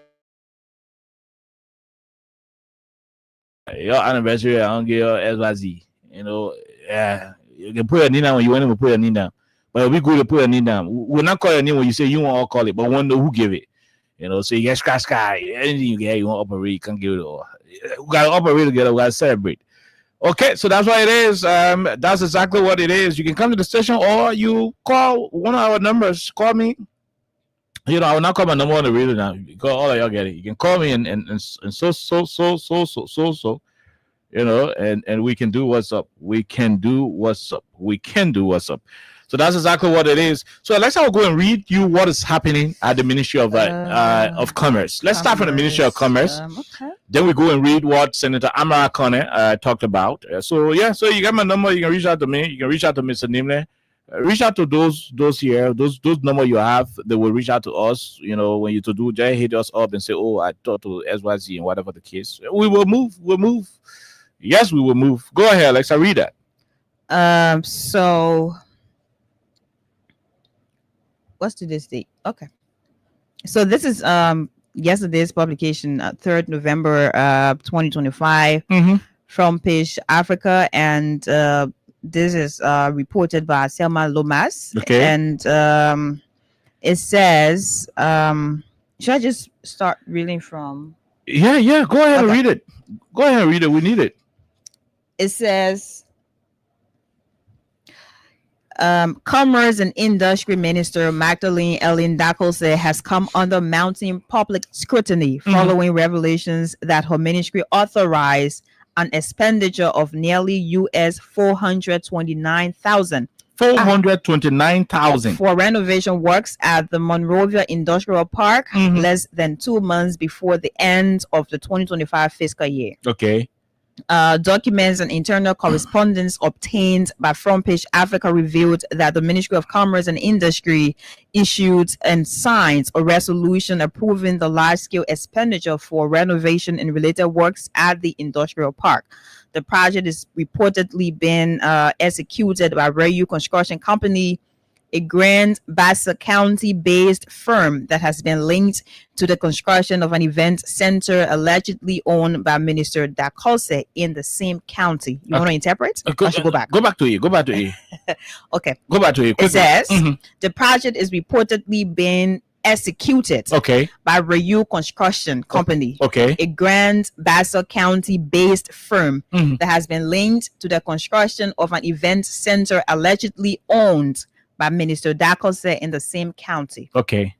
Your anniversary, I don't get your SYZ. You know, yeah, you can put your name down when you want to put your name down. But it'll be good to put your name down. We'll not call your name when you say you want to call it, but we want to know who give it. You know, so you get scratch guy, anything you get, you want to operate, you can't give it all. We got to operate together, we got to celebrate. Okay, so that's what it is. That's exactly what it is. You can come to the station or you call one of our numbers. Call me. You know, I will not call my number on the radio now because all of y'all get it. You can call me and so. You know, and we can do what's up. We can do what's up. So that's exactly what it is. So Alexa will go and read you what is happening at the Ministry of Commerce. Let's start from the Ministry of Commerce. Okay. Then we go and read what Senator Amara Kone talked about. So you got my number. You can reach out to me. You can reach out to Mr. Nimle. Reach out to those here, those number you have. They will reach out to us. You know, when you to do, they hit us up and say, "Oh, I talked to SYZ," and whatever the case. We will move. We'll move. Yes, we will move. Go ahead, Alexa. Read that. So what's today's date? Okay. So this is yesterday's publication, 3rd November 2025, from Page Africa, and this is reported by Selma Lomas. Okay. And it says, should I just start reading from? Yeah. Go ahead and read it. Go ahead and read it. We need it. It says, Commerce and Industry Minister Magdalene Ellen Dakose has come under mounting public scrutiny following revelations that her ministry authorized an expenditure of nearly US $429,000 for renovation works at the Monrovia Industrial Park less than 2 months before the end of the 2025 fiscal year. Okay. Documents and internal correspondence obtained by Front Page Africa revealed that the Ministry of Commerce and Industry issued and signed a resolution approving the large-scale expenditure for renovation and related works at the industrial park. The project is reportedly being executed by Rayu Construction Company, a Grand Bassa County-based firm that has been linked to the construction of an event center allegedly owned by Minister Dakose in the same county. You want to interpret? I should go back. Go back to it. Okay. Go back to it. It says the project is reportedly being executed by Rayu Construction Company, a Grand Bassa County-based firm that has been linked to the construction of an event center allegedly owned by Minister Dakose in the same county. Okay.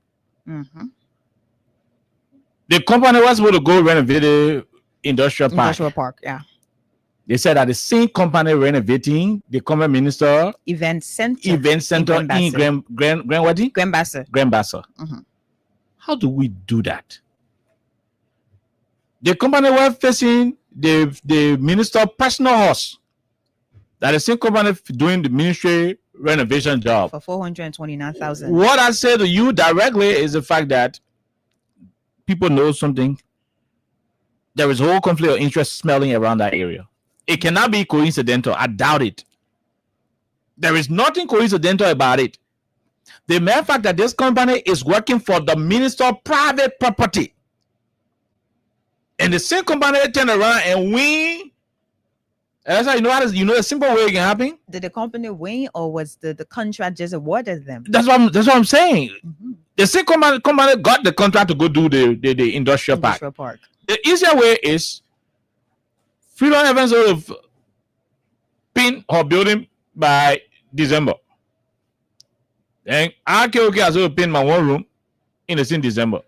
The company was supposed to go renovate the industrial park. Yeah. They said that the same company renovating the common minister event center in Grand Bassa. How do we do that? The company was facing the minister personal house. That the same company doing the ministry renovation job for $429,000. What I say to you directly is the fact that people know something. There is a whole conflict of interest smelling around that area. It cannot be coincidental. I doubt it. There is nothing coincidental about it. The mere fact that this company is working for the minister private property, and the same company turn around and win. That's how you know a simple way it can happen. Did the company win, or was the contract just awarded them? That's what I'm saying. The same company got the contract to go do the industrial park. The easier way is Freedom Evans sort of pin her building by December. Then RKOK has sort of pin my one room in the same December.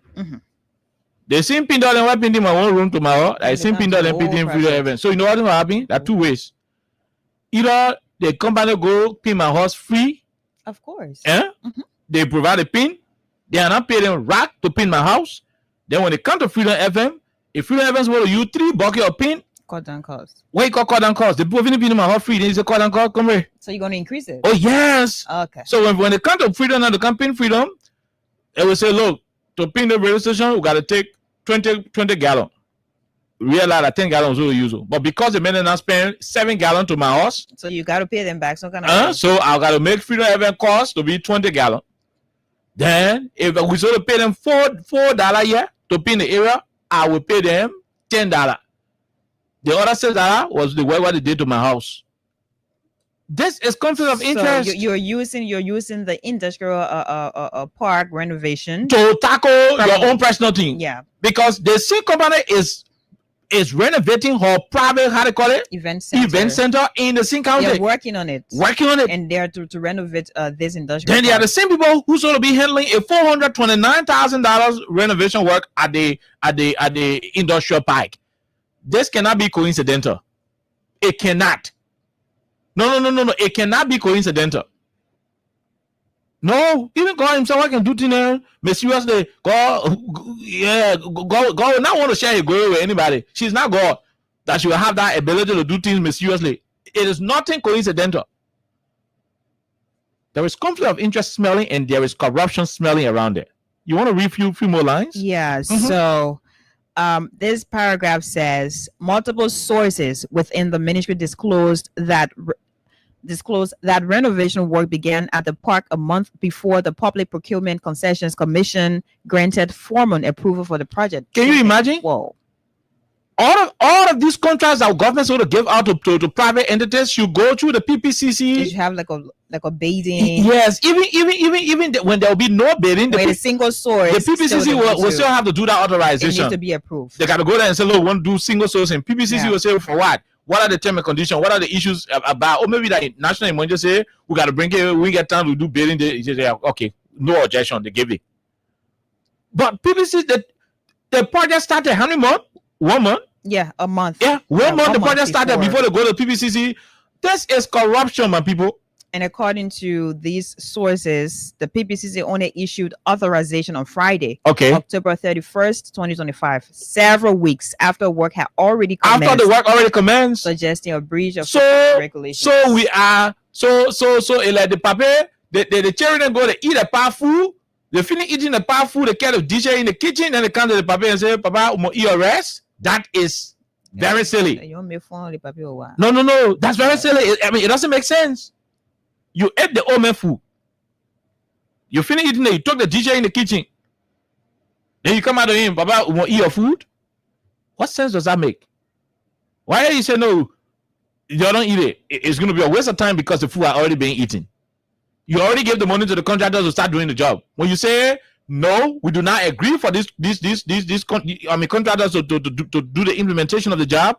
The same pin down and pin in my one room tomorrow. I same pin down and pin in Freedom Evans. So you know what will happen? There are two ways. Either the company go pin my house free. Of course. They provide a pin. They are not paying rack to pin my house. Then when they come to Freedom FM, If Freedom Evans want to use 3 bucket of paint, cut down cost. what you call cut down cost? The people finish paying my hot free. Then you say cut down cost. Come here. So you're going to increase it? Oh yes. Okay. So when it comes to Freedom and the campaign Freedom, it will say, look, to paint the radio station, we got to take 20 gallons. Realize that 10 gallons will use it. But because the men are not spend 7 gallons to my house, so you got to pay them back some kind of so I got to make Freedom Event cost to be 20 gallons. Then if we sort of pay them $4 a year to paint the area, I will pay them $10. The other $6 was the work what they did to my house. This is conflict of interest. So you're using the industrial park renovation to tackle your own personal thing. Yeah. Because the same company is renovating her private, how they call it? Event center in the same county. They're working on it. And they're to renovate this industrial Then park. they are the same people who's going to be handling a $429,000 renovation work at the industrial park. This cannot be coincidental. It cannot. No. It cannot be coincidental. No, even God himself can do things mysteriously. God will not want to share his glory with anybody. She's not God that she will have that ability to do things mysteriously. It is nothing coincidental. There is conflict of interest smelling and there is corruption smelling around it. You want to read a few more lines? Yeah. So this paragraph says multiple sources within the ministry disclosed that renovation work began at the park a month before the Public Procurement Concessions Commission granted formal approval for the project. Can you imagine? Whoa. All of these contracts that governments want to give out to private entities should go through the PPCC. You should have like a bidding. Yes, even when there will be no bidding, the single source, the PPCC will still have to do that authorization. It needs to be approved. They got to go there and say, look, we want to do single source, and PPCC will say, for what? What are the terms and conditions? What are the issues about? Or maybe that national emergency, we got to bring it. We get time to do bidding. They say, okay, no objection. They give it. But PPCC, the project started how many months? 1 month. Yeah, a month. Yeah, 1 month. The project started before they go to PPCC. This is corruption, my people. And according to these sources, the PPCC only issued authorization on Friday, October 31st, 2025, several weeks after work had already commenced. After the work already commenced, suggesting a breach of regulations. So we are like the papa, the children go to eat a pot food. They finish eating the pot food. They get a DJ in the kitchen, and they come to the papa and say, "Papa, I'm gonna eat your rest." That is very silly. You want me phone the papa or what? No. That's very silly. I mean, it doesn't make sense. You ate the old man food. You finish eating it. You took the DJ in the kitchen. Then you come out to him, Papa, you want to eat your food? What sense does that make? Why you say no? You don't eat it. It's going to be a waste of time because the food are already being eaten. You already gave the money to the contractors to start doing the job. When you say no, we do not agree for these contractors to do the implementation of the job,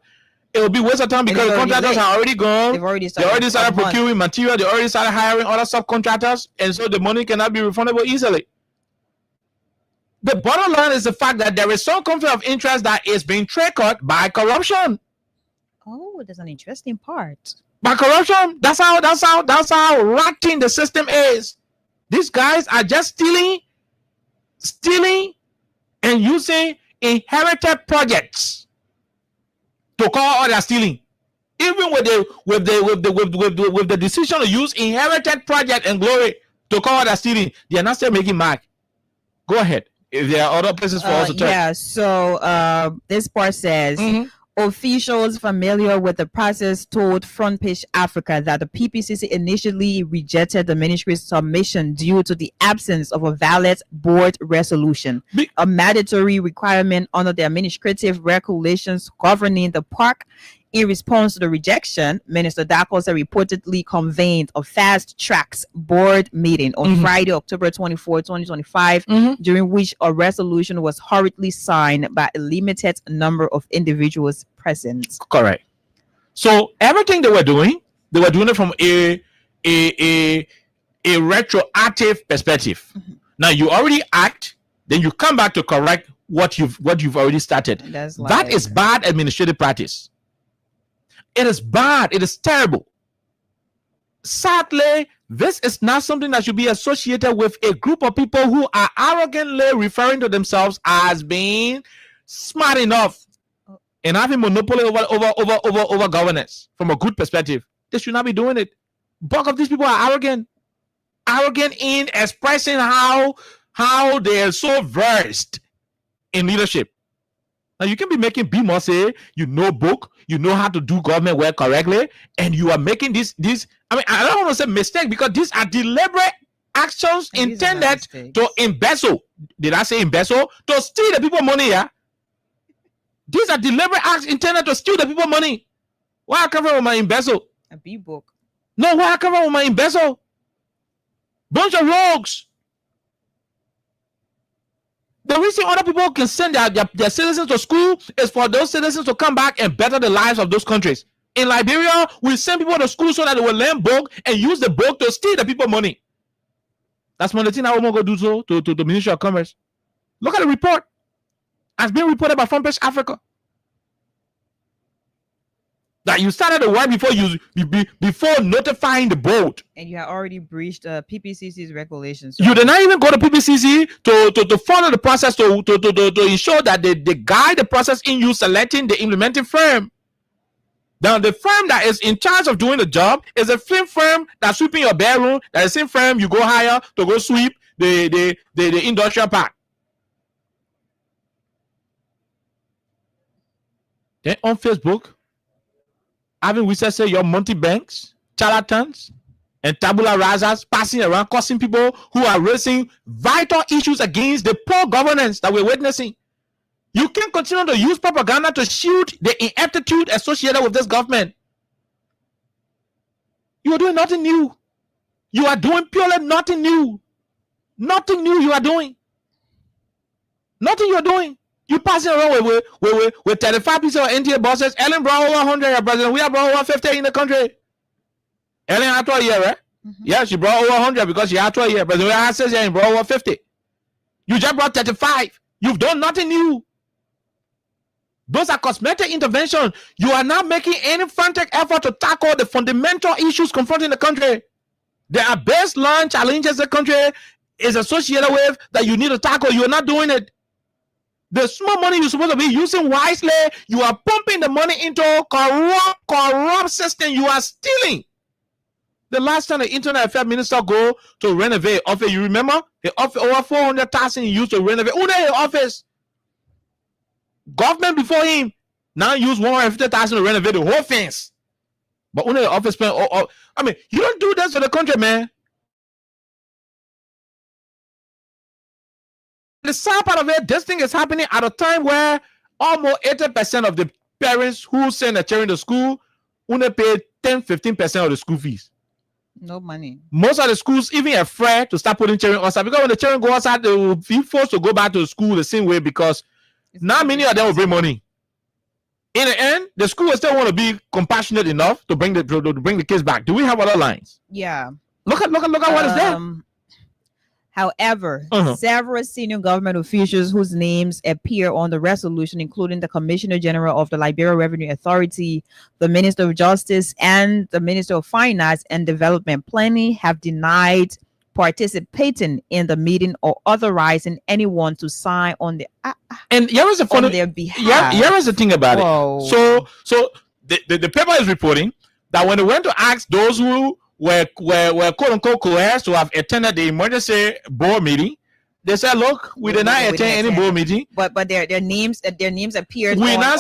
it will be waste of time because the contractors are already gone. They already started procuring material. They already started hiring other subcontractors, and so the money cannot be refundable easily. The bottom line is the fact that there is some conflict of interest that is being triggered by corruption. Oh, there's an interesting part. By corruption, that's how rotten the system is. These guys are just stealing, and using inherited projects to call all their stealing. Even with the decision to use inherited project and glory to call all their stealing, they are not still making mark. Go ahead. If there are other places for us to check. Yeah, so this part says officials familiar with the process told Front Page Africa that the PPCC initially rejected the ministry's submission due to the absence of a valid board resolution, a mandatory requirement under the administrative regulations governing the park. In response to the rejection, Minister Dakosa reportedly convened a fast tracks board meeting on Friday, October 24, 2025, during which a resolution was hurriedly signed by a limited number of individuals present. Correct. So everything they were doing it from a retroactive perspective. Now you already act, then you come back to correct what you've already started. That is bad administrative practice. It is bad. It is terrible. Sadly, this is not something that should be associated with a group of people who are arrogantly referring to themselves as being smart enough and having monopoly over governance from a good perspective, they should not be doing it. Bulk of these people are arrogant in expressing how they are so versed in leadership. Now you can be making BMO say you know book, you know how to do government work correctly, and you are making this. I mean, I don't want to say mistake because these are deliberate actions intended to embezzle. Did I say embezzle? To steal the people money, yeah? These are deliberate acts intended to steal the people money. Why I come from with my embezzle? A B book. No, why I come from with my embezzle? Bunch of rogues. The reason other people can send their citizens to school is for those citizens to come back and better the lives of those countries. In Liberia, we send people to school so that they will learn book and use the book to steal the people money. That's one of the things I want to go do so to the Ministry of Commerce. Look at the report. It's been reported by Front Page Africa. That you started the work before notifying the board. And you have already breached PPCC's regulations. You did not even go to PPCC to follow the process to ensure that they guide the process in you selecting the implementing firm. Now, the firm that is in charge of doing the job is a same firm that's sweeping your bedroom. That's the same firm you go hire to go sweep the industrial park. Then on Facebook, having we say your multi banks, charlatans, and tabula rasas passing around, causing people who are raising vital issues against the poor governance that we're witnessing. You can continue to use propaganda to shield the ineptitude associated with this government. You are doing nothing new. You are doing purely nothing new. Nothing new you are doing. Nothing you are doing. You passing around with 35 pieces of NTA buses. Ellen brought over 100, President. We have brought over 50 in the country. Ellen had 12 years, right? Mm-hmm. Yeah, she brought over 100 because she had 12 years. President, we had 6 years and brought over 50. You just brought 35. You've done nothing new. Those are cosmetic interventions. You are not making any frantic effort to tackle the fundamental issues confronting the country. There are baseline challenges the country is associated with that you need to tackle. You are not doing it. The small money you're supposed to be using wisely, you are pumping the money into corrupt system. You are stealing. The last time the Internet Affairs Minister go to renovate office, you remember? He offered over 400,000 he used to renovate. Who did office? Government before him now use 150,000 to renovate the whole fence. But only the office spent. I mean, you don't do this for the country, man. The sad part of it, this thing is happening at a time where almost 80% of the parents who send their children to school only pay 10-15% of the school fees. No money. Most of the schools even afraid to start putting children outside because when the children go outside, they will be forced to go back to school the same way because not many of them will bring money. In the end, the school will still want to be compassionate enough to bring the kids back. Do we have other lines? Yeah. Look at what is there. However, several senior government officials whose names appear on the resolution, including the Commissioner General of the Liberia Revenue Authority, the Minister of Justice, and the Minister of Finance and Development Planning, have denied participating in the meeting or authorizing anyone to sign on the and here is the funny, on their behalf. Here is the thing about Whoa. it. So the paper is reporting that when they went to ask those who were quote unquote coerced to have attended the emergency board meeting, they said, "Look, we did not attend any board meeting." But their names appeared. We not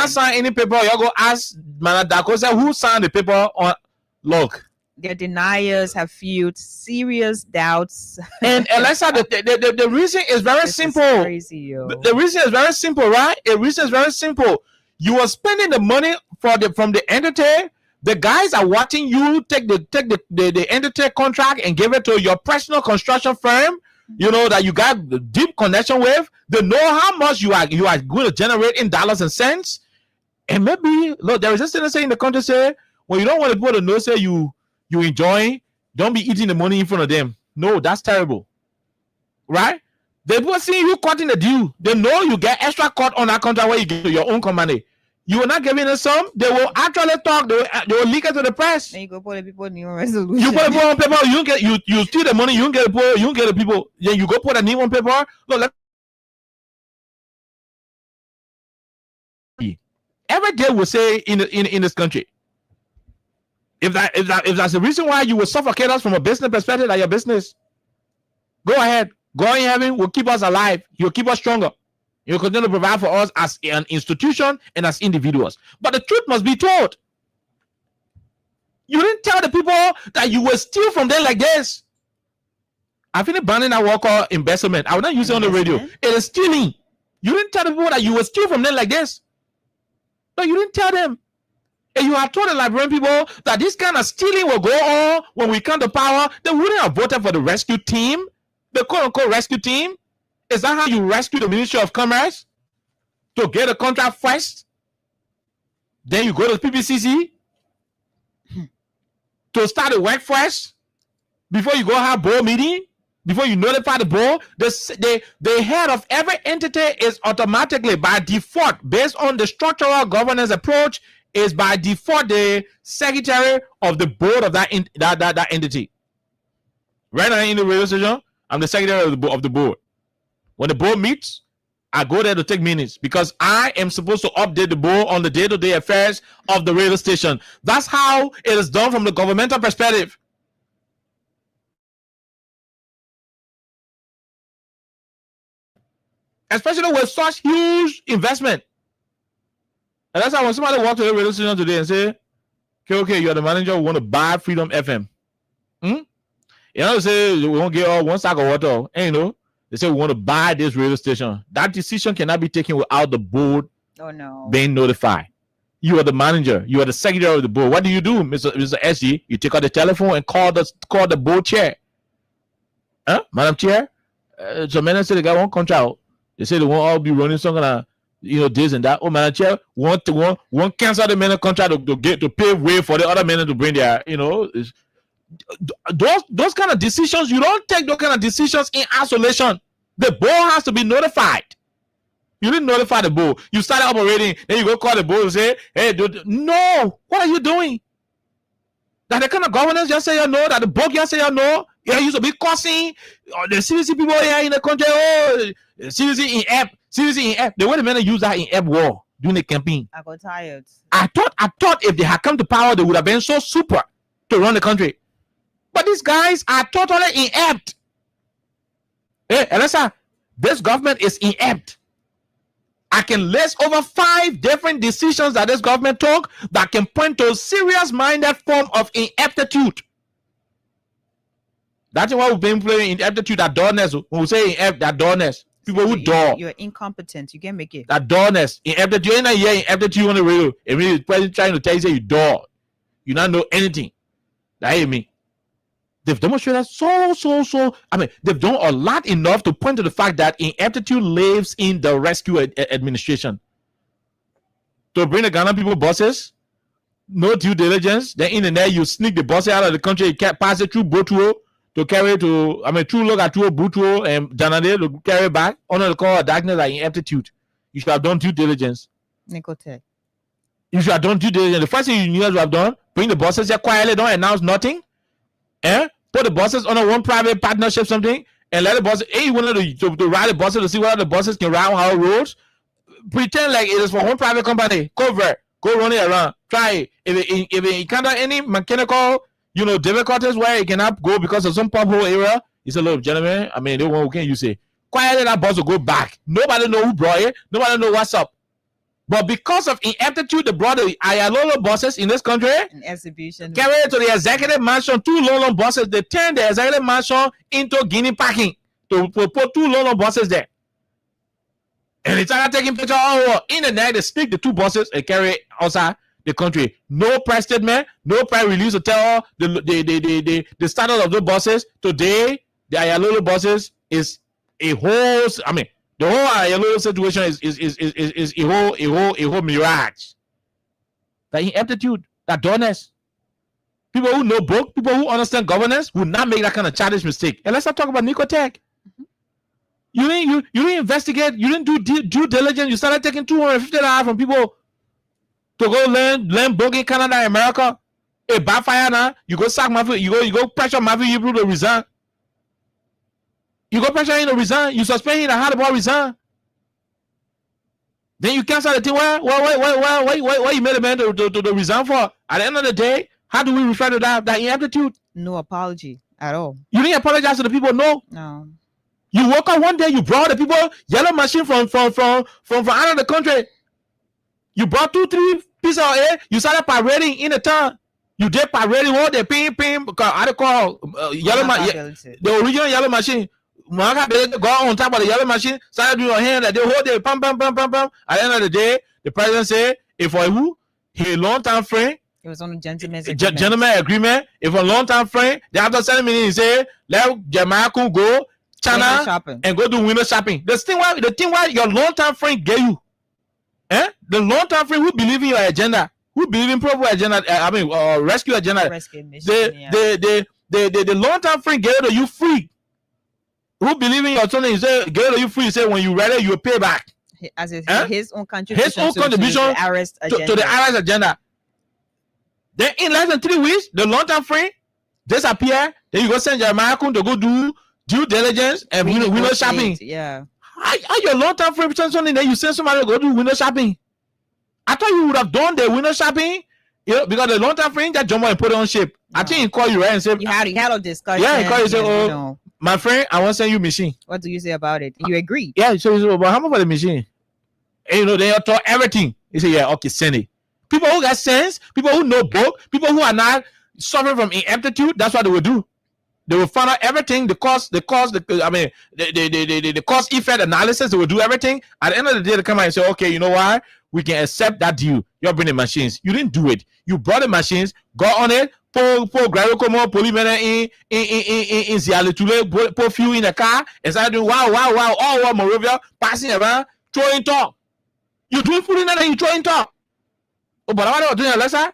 sign any paper. You go ask Manadakosa who signed the paper on. Look. Their deniers have fueled serious doubts. And Alexa, the reason is very simple. Crazy, yo. The reason is very simple, right? The reason is very simple. You are spending the money from the entity. The guys are watching you take the entity contract and give it to your personal construction firm. You know that you got the deep connection with. They know how much you are going to generate in dollars and cents. And maybe look, there is this thing in the country say, well, you don't want people to know say you enjoy, don't be eating the money in front of them. No, that's terrible. Right? They will see you cutting the deal. They know you get extra cut on that contract where you get to your own company. You are not giving them some. They will actually talk. They will leak it to the press. Then you go put the people new resolution. You put it on paper. You steal the money. You get the people. Then you go put a new on paper. Look, Every day we say in this country. If that's the reason why you will suffocate us from a business perspective, like your business, go ahead. God in heaven will keep us alive. He'll keep us stronger. He'll continue to provide for us as an institution and as individuals. But the truth must be told. You didn't tell the people that you will steal from them like this. I finished banning that word called embezzlement. I will not use it on the radio. It is stealing. You didn't tell the people that you will steal from them like this. No, you didn't tell them. And you have told the Liberian people that this kind of stealing will go on when we come to power. They wouldn't have voted for the rescue team, the quote-unquote rescue team. Is that how you rescue the Ministry of Commerce? To get a contract first? Then you go to the PPCC? To start the work first? Before you go have board meeting? Before you notify the board? The head of every entity is automatically, by default, based on the structural governance approach, is by default the secretary of the board of that entity. Right now in the radio station, I'm the secretary of the board. When the board meets, I go there to take minutes because I am supposed to update the board on the day-to-day affairs of the radio station. That's how it is done from the governmental perspective. Especially with such huge investment. And that's how when somebody walks to the radio station today and say, okay, you're the manager, we want to buy Freedom FM. You know, they say we won't get all one sack of water. And you know, they say we want to buy this radio station. That decision cannot be taken without the board being notified. You are the manager. You are the secretary of the board. What do, Mr. SG? You take out the telephone and call the board chair. Madam Chair? So many say they got one contract. They say they won't all be running something like, this and that. Oh, Madam Chair, want cancel the minute contract to pave way for the other men to bring their, those kind of decisions. You don't take those kind of decisions in isolation. The board has to be notified. You didn't notify the board. You started operating, then you go call the board and say, hey, dude, no, what are you doing? That the kind of governance just say you know, that the board just say you know, you used to be cussing, the CDC people here in the country, CDC in app. The way the men use that in app war during the campaign. I got tired. I thought if they had come to power, they would have been so super to run the country. But these guys are totally inept. Hey, Elisa, this government is inept. I can list over 5 different decisions that this government took that can point to a serious-minded form of ineptitude. That's why we've been playing ineptitude at dullness. When we say inept, that dullness. People who dull. You're incompetent. You can't make it. That dullness. Ineptitude. You're not hearing ineptitude on the radio. If the president trying to tell you, say you dull. You not know anything. That hear me. They've demonstrated so. I mean, they've done a lot enough to point to the fact that ineptitude lives in the rescue administration. To bring the Ghana people buses, no due diligence. Then in the night, you sneak the buses out of the country, you can't pass it through Botuo to carry it to, through Logatuo, Botuo, and Janade to carry it back under the cover of darkness like ineptitude. You should have done due diligence. Nicotech. You should have done due diligence. The first thing you need to have done, bring the buses here quietly, don't announce nothing. Put the buses on a one private partnership, something, and let the buses. Hey, you wanted to ride the buses to see whether the buses can ride on our roads. Pretend like it is for one private company. Cover, go run it around. Try it. If it encounter any mechanical, difficulties where it cannot go because of some pothole area, you say, look, gentlemen, the one who can you say quietly that bus will go back. Nobody know who brought it. Nobody know what's up. But because of ineptitude, they brought the Ayalolo buses in this country. An exhibition. Carry it to the executive mansion. 2 Lolo buses. They turned the executive mansion into Guinea parking to put 2 Lolo buses there. And they started taking pictures all over. In the night, they sneak the 2 buses and carry it outside the country. No press statement, no press release to tell the status of the buses. Today, the Ayalolo buses is a whole. The whole Ayalolo situation is a whole mirage. That ineptitude, that dullness. People who know book, people who understand governance will not make that kind of childish mistake. And let's not talk about Nicotech. You didn't investigate, you didn't do due diligence. You started taking $250 from people to go learn book in Canada and America. It backfire now. You go sack Matthew, you go pressure Matthew Hebrew to resign. You go pressure him to resign. You suspend him and how about resign? Then you cancel the thing. Why you made a man to resign for? At the end of the day, how do we refer to that ineptitude? No apology at all. You didn't apologize to the people. No. You woke up one day. You brought the people yellow machine from out of the country. You brought 2-3 pieces of air. You started parading in the town. You did parading all the ping because I call yellow machine, the original yellow machine. Go on top of the yellow machine, started doing your hand like they hold it, pam. At the end of the day, the president said, if for who, he a long-time friend. It was on a gentleman's agreement. If a long-time friend, they after 7 minutes, he said, let Jamaica go China and go do window shopping. The thing why your long-time friend gave you, the long-time friend who believe in your agenda, who believe in proper agenda, rescue agenda, the long-time friend gave it to you free. Who believe in your son? He said, "Get it, you free." He said, "When you ready, you pay back." As his own contribution, to the IRS agenda. Then in less than 3 weeks, the long-term friend disappear. Then you go send Jeremiah to go do due diligence and window shopping. Yeah. How your long-term friend send something? Then you send somebody to go do window shopping. I thought you would have done the window shopping. Because the long-term friend that jump and put it on ship. No. I think he called you right and said, "You had a discussion." Yeah, he called you and said, my friend, I want to send you machine. What do you say about it? You agree? Yeah, so he said, but how much for the machine? And they all talk everything. He said, yeah, okay, send it. People who got sense, people who know book, people who are not suffering from ineptitude, that's what they will do. They will find out everything, the cost effect analysis, they will do everything. At the end of the day, they come out and say, okay, you know what? We can accept that deal. You're bringing machines. You didn't do it. You brought the machines, got on it, pour gravel polymer in pour fuel in the car, and started doing wow, all over Morovia, passing around, throwing talk. You doing food in there and you throwing talk. Oh, but what they were doing, Alexa?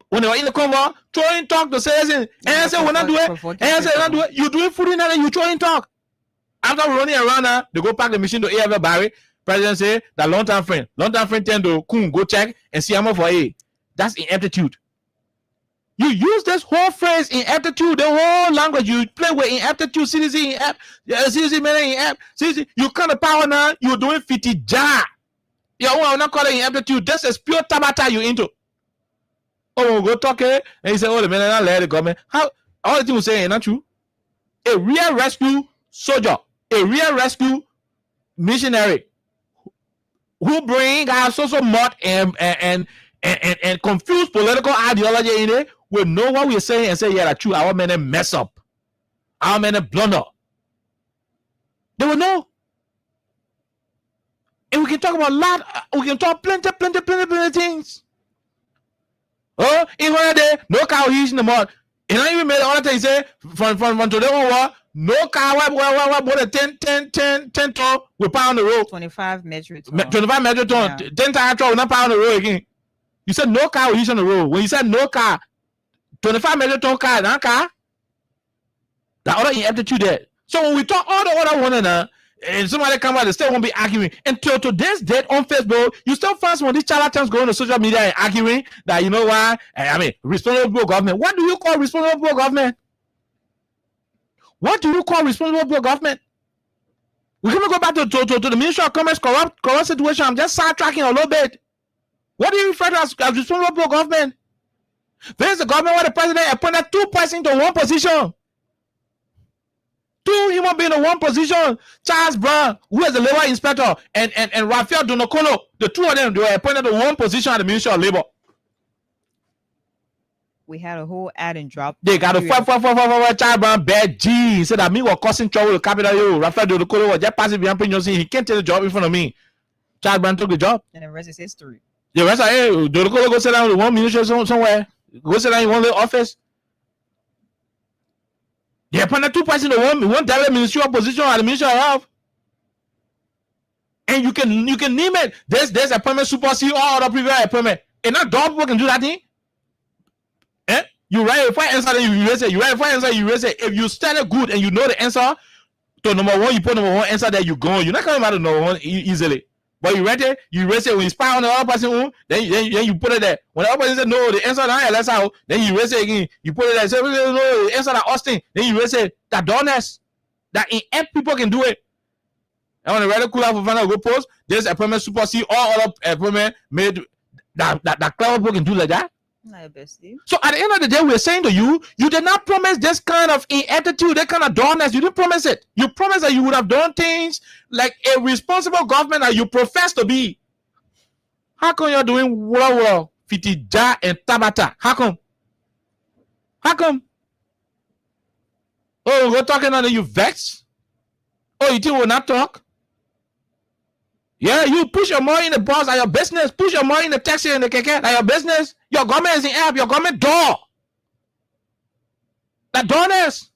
When they were in the convo, throwing talk to citizens, and I said, we're not doing it, and I said, we're not doing it. You doing food in there and you throwing talk. After running around now, they go park the machine to AFL Barry. President say that long-term friend tend to go check and see how much for A. That's ineptitude. You use this whole phrase ineptitude, the whole language you play with ineptitude, citizen, you kind of power now, you're doing 50 jar. I'm not calling ineptitude. This is pure tabata you into. Oh, we'll go talk and he said, oh, the man, I let the government. How all the things we say ain't not true. A real rescue soldier, a real rescue missionary who bring our social mud and confused political ideology in it will know what we're saying and say, yeah, that's true. Our men mess up. Our men blunder. They will know. And we can talk about a lot. We can talk plenty things. Oh, in one day, no cow he's in the mud. And I even made all the things say from today on, no car more than 10 ton will pound the road. 25 metric ton. 25 metric ton. 10 tire truck will not pound the road again. You said no car will use on the road. When you said no car, 25 metric ton car, not car. That other ineptitude there. So when we talk all the other one and somebody come out, they still won't be arguing. Until today's date on Facebook, you still find some of these charlatans going to social media and arguing that, you know why? Responsible government. What do you call responsible government? What do you call responsible government? We're going to go back to the Ministry of Commerce corrupt situation. I'm just sidetracking a little bit. What do you refer to as responsible government? There's the government where the president appointed 2 persons to one position. 2 human beings in one position. Charles Brown, who is the labor inspector, and Raphael Donokolo, the 2 of them, they were appointed to one position at the Ministry of Labor. We had a whole ad and drop. They got a 4 Charles Brown bad G. He said that me was causing trouble with capital. Yo, Raphael Donokolo was just passing behind Pinion. He can't take the job in front of me. Charles Brown took the job. And the rest is history. The rest of Donokolo go sit down with one ministry somewhere. Go sit down in one little office. They appointed 2 persons to one direct ministerial position at the Ministry of Health. And you can name it. There's appointment supersede all other previous appointment. And not dumb people can do that thing. You write a fine answer, then you erase it. You write a fine answer, you erase it. If you study good and you know the answer to number 1, you put number 1 answer there, you go. You're not coming out of number 1 easily. But you write it, you erase it. When you spy on the other person, then you put it there. When the other person says no, the answer not let's out, then you erase it again. You put it there. Say no, the answer that Austin. Then you erase it. That doneness, that inept people can do it. And when the radio cool out for final go post, this appointment supersede all other appointment made that clever people can do like that. So at the end of the day, we're saying to you, you did not promise this kind of ineptitude, that kind of dullness. You didn't promise it. You promised that you would have done things like a responsible government that you profess to be. How come you're doing well, Fitija and Tabata? How come? How come? Oh, we're talking and you vex? Oh, you think we'll not talk? Yeah, you push your money in the bus at your business. Push your money in the taxi and the keke at your business. Your government is in app. Your government door. The donors.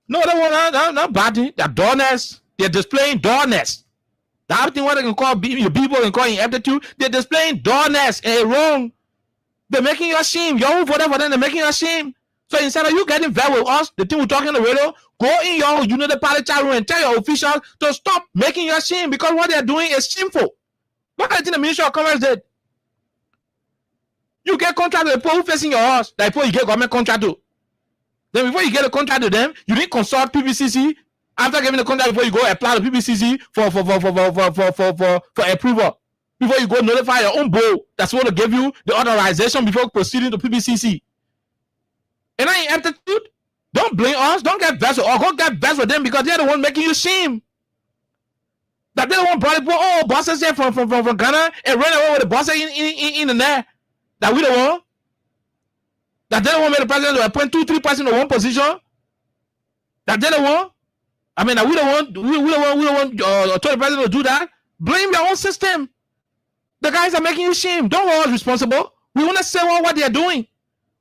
No, they want not bad thing. The donors. They're displaying donors. That thing what they can call people can call ineptitude. They're displaying donors and wrong. They're making you ashamed. You're for them, they're making you ashamed. So instead of you getting vet with us, the thing we're talking on the radio, go in your party chat room and tell your officials to stop making you ashamed because what they're doing is shameful. Look at the Ministry of Commerce did. You get contract to the people who facing your house, like before you get government contract to. Then before you get a contract to them, you didn't consult PBCC. After giving the contract, before you go apply to PBCC for approval. Before you go notify your own board that's going to give you the authorization before proceeding to PBCC. And I ain't aptitude. Don't blame us. Don't get vexed or go get vexed with them because they're the one making you shame. That they're the one brought it. Bosses here from Ghana and ran away with the bosses in the net. That we don't want. That they don't want the president to appoint 2-3 persons in one position. That they don't want. I mean, that we don't want the president to do that. Blame your own system. The guys are making you shame. Don't hold us responsible. We want to say what they're doing.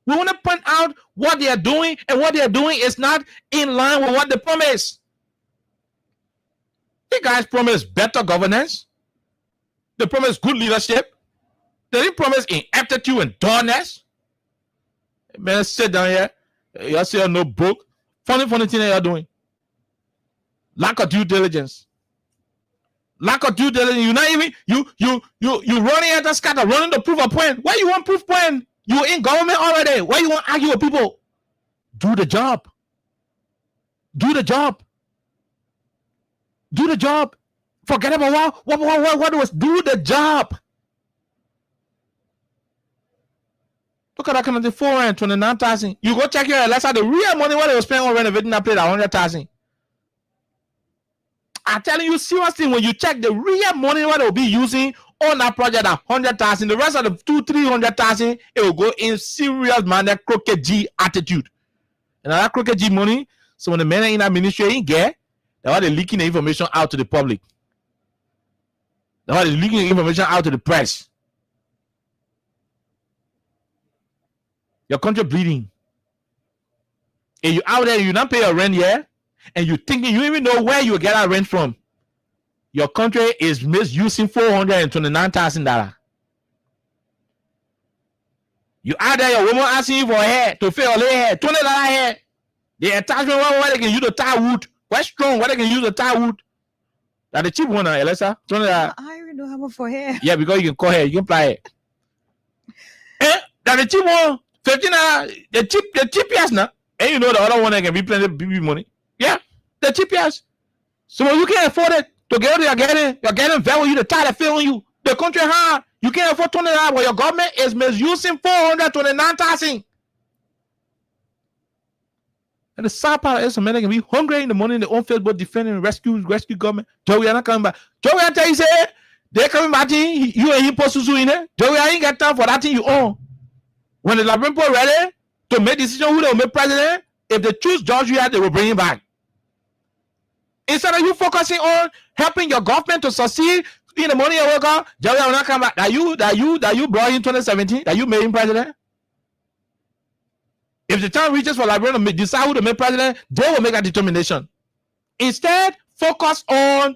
We want to point out what they are doing, and what they are doing is not in line with what they promise. You guys promise better governance. They promise good leadership. They didn't promise ineptitude and dullness. Man, sit down here. You see a notebook. Funny thing that you're doing. Lack of due diligence. Lack of due diligence. You not even you running at the scatter, running to prove a point. Why you want proof point? You in government already. Why you want to argue with people? Do the job. Do the job. Do the job. Forget about what was do the job. Look at that kind of the 429,000. You go check your let's have the real money what they were spending on renovating that place at 100,000. I'm telling you seriously, when you check the real money what they'll be using on that project at 100,000, the rest of the 200,000-300,000, it will go in serious manner crooked G attitude. And that crooked G money, so when the men in that ministry ain't get, they are leaking the information out to the public. They are leaking the information out to the press. Your country bleeding. And you out there, you not pay your rent yet, and you thinking you even know where you get that rent from. Your country is misusing $429,000. You out there, your woman asking you for hair to fill her hair, $20 hair. The attachment, what they can use the tie wood. Quite strong, what they can use the tie wood. That the cheap one, Elisa. $20. I already know how much for hair. Yeah, because you can call hair, you can apply it. That the cheap one, $15. The cheapest now. And you know the other one that can be plenty of BB money. Yeah, the cheapest. So when you can't afford it, to get it, you're getting value, the tie that feel on you. The country hard. You can't afford $20, but your government is misusing $429,000. And the sad part is, man, they can be hungry in the morning, their own Facebook defending rescue government. Joey, I'm not coming back. Joey, I tell you, say, they're coming back to you and him supposed to in there. Joey, I ain't got time for that thing you own. When the Labyrinth ready to make decision who they will make president, if they choose George, they will bring him back. Instead of you focusing on helping your government to succeed in the money you work on, Jerry will not come back. That you brought in 2017, that you made him president. If the time reaches for Liberia to decide who to make president, they will make that determination. Instead, focus on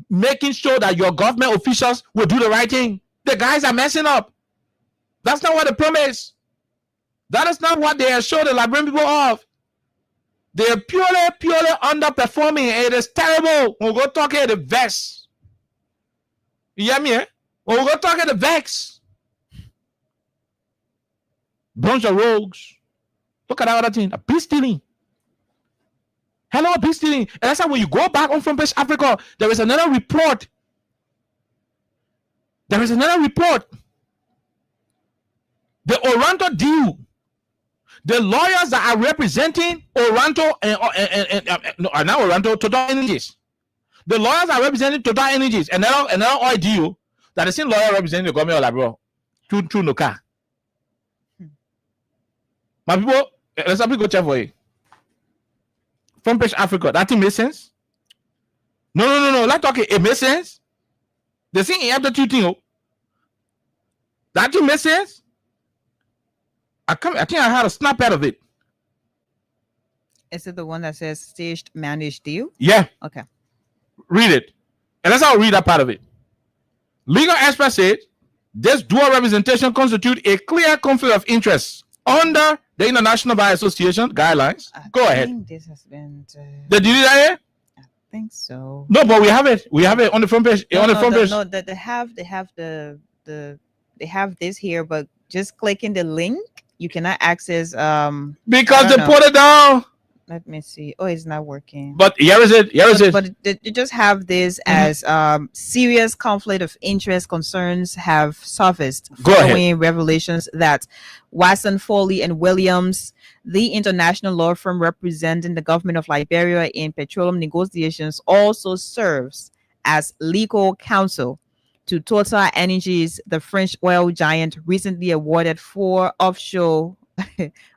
making sure that your government officials will do the right thing. The guys are messing up. That's not what they promise. That is not what they are showing the Liberian people of. They are purely underperforming. It is terrible. When we go talk at the vex. You hear me? When we go talk at the vex. Bunch of rogues. Look at that other thing. A peace stealing. Hello, be stealing. And that's why when you go back on Front Page Africa, there is another report. The Oranto deal. The lawyers that are representing Oranto and now Oranto Total Energies. The lawyers are representing Total Energies and now oil deal that the same lawyer representing the government of Labrador. True no car. My people, let's have go check for you. Front Page Africa, that thing makes sense? No. Let's talk it makes sense. The thing you have the two things. That thing makes sense. I think I had a snap out of it. Is it the one that says staged managed deal? Yeah. Okay. Read it. And let's all read that part of it. Legal experts said this dual representation constitutes a clear conflict of interest under the International Bar Association guidelines. Go ahead. This has been. Did you read that here? I think so. No, but we have it. We have it on the front page. No, they have this here, but just clicking the link, you cannot access. Because they put it down. Let me see. Oh, it's not working. But here is it. But they just have this as serious conflict of interest concerns have surfaced following revelations that Watson, Foley, and Williams, the international law firm representing the government of Liberia in petroleum negotiations, also serves as legal counsel to Total Energies, the French oil giant recently awarded 4 offshore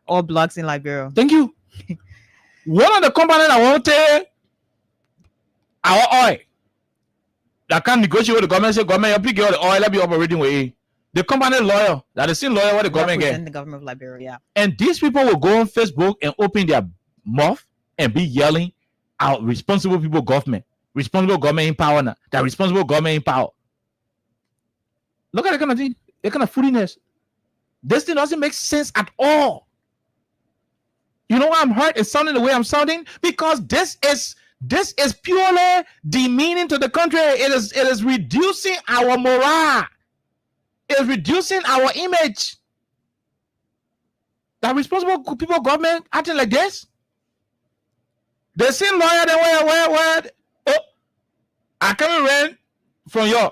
oil blocks in Liberia. Thank you. One of the companies that want to take our oil that can negotiate with the government, say, government, you pick the oil, let be operating with you. The company lawyer, that is same lawyer what the government get. The government of Liberia. And these people will go on Facebook and open their mouth and be yelling out responsible people government in power now. That responsible government in power. Look at the kind of thing, the kind of foolishness. This thing doesn't make sense at all. You know why I'm hurt? It's sounding the way I'm sounding because this is purely demeaning to the country. It is reducing our morale. It is reducing our image. That responsible people government acting like this. The same lawyer that where I come rent from you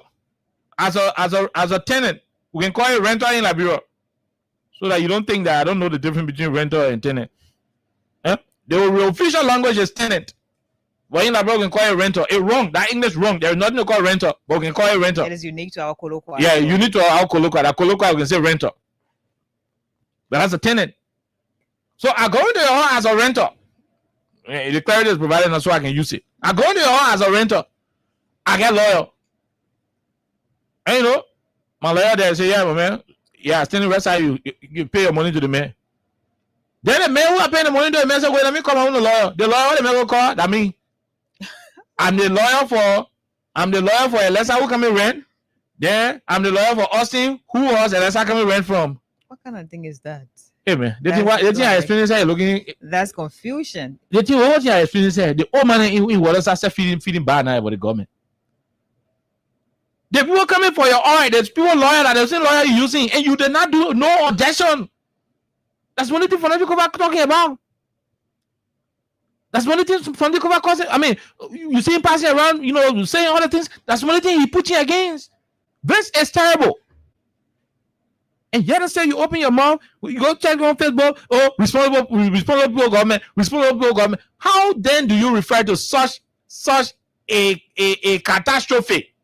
as a tenant. We can call it renter in Liberia, so that you don't think that I don't know the difference between renter and tenant. The official language is tenant. But in Liberia, we can call it renter. It's wrong. That English wrong. There is nothing to call renter, but we can call it renter. It is unique to our colloquial. Yeah, unique to our colloquial. That colloquial we can say renter. But that's a tenant. So I go into your home as a renter. The clarity is provided so I can use it. I go into your home as a renter. I get lawyer. And you know, my lawyer there say, yeah, my man. Yeah, standing right side, you pay your money to the man. Then the man who are paying the money to the man say, wait, let me call my own lawyer. The lawyer, what the man will call? That me. I'm the lawyer for Elessa who come in rent. Then I'm the lawyer for Austin who was Elessa coming rent from. What kind of thing is that? Hey man, the thing I explained is looking. That's confusion. The thing what I explained is the old man in water started feeling bad now about the government. The people coming for your oil, there's people lawyer that the same lawyer you're using, and you did not do no objection. That's one thing for them to go back talking about. That's one thing from the cover causing. I mean, you see him passing around, you know, saying all the things. That's one thing he put you against. This is terrible. And yet, I say you open your mouth, you go check on Facebook. Oh, responsible government. How then do you refer to such a catastrophe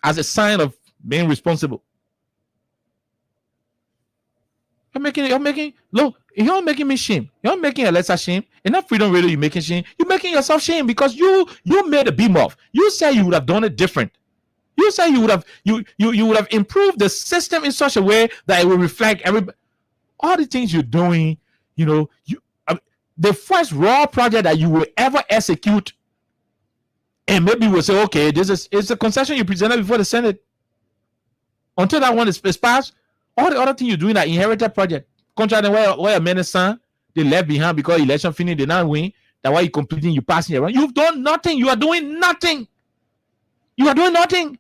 as a sign of being responsible? You're making me shame. You're making Alexa shame. And not Freedom Radio, you're making shame. You're making yourself shame because you made a beam off. You said you would have done it different. You said you would have improved the system in such a way that it will reflect everybody. All the things you're doing, you know, the first raw project that you will ever execute, and maybe we'll say, okay, it's a concession you presented before the Senate. Until that one is passed, all the other things you're doing that inherited project, contrary to where a man's son they left behind because election finished, they not win. That's why you completing, you passing around. You've done nothing. You are doing nothing. You are doing nothing.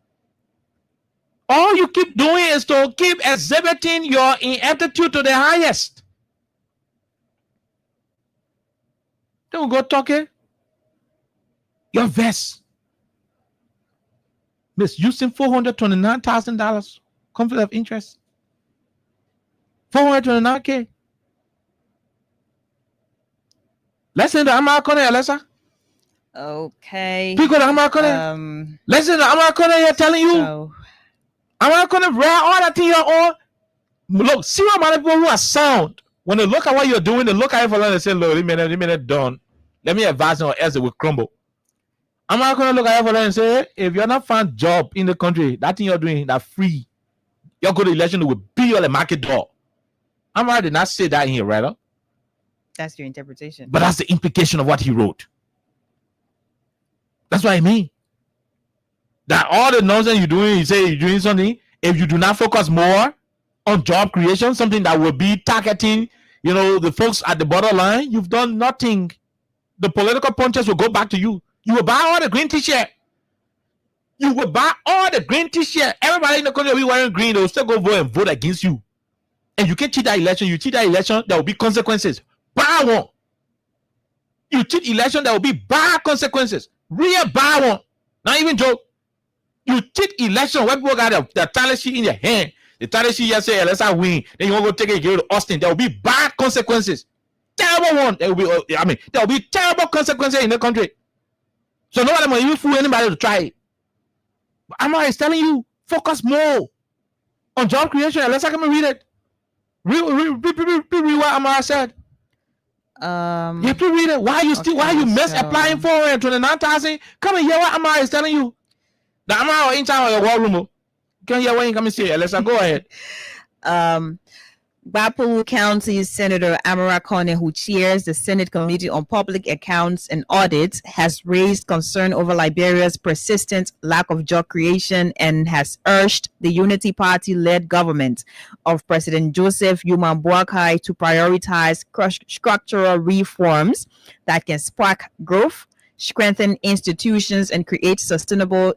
All you keep doing is to keep exhibiting your ineptitude to the highest. Then we go talking. Your vest. Misusing $429,000 conflict of interest. 429K. Listen to Amakone, Alessa. Okay. People Amakone. Listen to Amakone here telling you. So, Amakone rare all that thing you're on. Look, see what many people who are sound. When they look at what you're doing, they look at it for and say, look, they made it done. Let me advise them or else it will crumble. I'm not gonna look at it for and say, hey, if you're not found job in the country, that thing you're doing that free, your good election will be your market door. I'm did not say that in here, right? that's your interpretation. But that's the implication of what he wrote. That's what I mean. That all the nonsense you're doing, you say you're doing something, if you do not focus more on job creation, something that will be targeting, the folks at the borderline, you've done nothing. The political punches will go back to you. You will buy all the green t-shirt. You will buy all the green t-shirt. Everybody in the country will be wearing green. They will still go vote and vote against you. And you can't cheat that election. You cheat that election, there will be consequences. Bad one. You cheat election, there will be bad consequences. Real bad one. Not even joke. You cheat election where people got the talent sheet in their hand. The talent sheet just say, let's win. Then you want to go take it, give it to Austin. There will be bad consequences. Terrible one. There will be terrible consequences in the country. So nobody will even fool anybody to try it. But Amara is telling you, focus more on job creation. Let's read it. Read what Amara said. You have to read it. Why you miss applying for it? 29,000? Come and hear what Amara is telling you. The Amara in town or your war room. Can you hear what you come and say? Let's go ahead. Bapu County Senator Amara Kone, who chairs the Senate Committee on Public Accounts and Audit, has raised concern over Liberia's persistent lack of job creation and has urged the Unity Party-led government of President Joseph Yuma Boakai to prioritize structural reforms that can spark growth, strengthen institutions, and create sustainable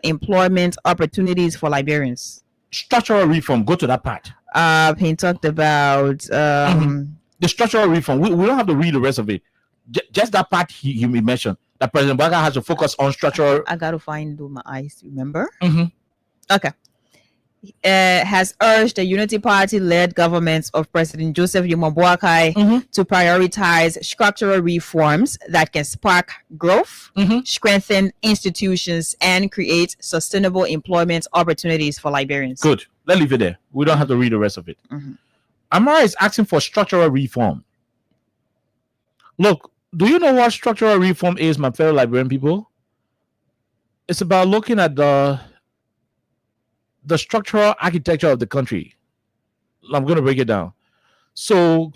employment opportunities for Liberians. Structural reform, go to that part. He talked about the structural reform. We don't have to read the rest of it. Just that part he mentioned, that President Boakai has to focus on structural. I got to find my eyes, remember? Mm-hmm. Okay. Has urged the Unity Party-led governments of President Joseph Yuma Boakai to prioritize structural reforms that can spark growth, strengthen institutions, and create sustainable employment opportunities for Liberians. Good. Let's leave it there. We don't have to read the rest of it. Amara is asking for structural reform. Look, do you know what structural reform is, my fellow Liberian people? It's about looking at the structural architecture of the country. I'm going to break it down. So,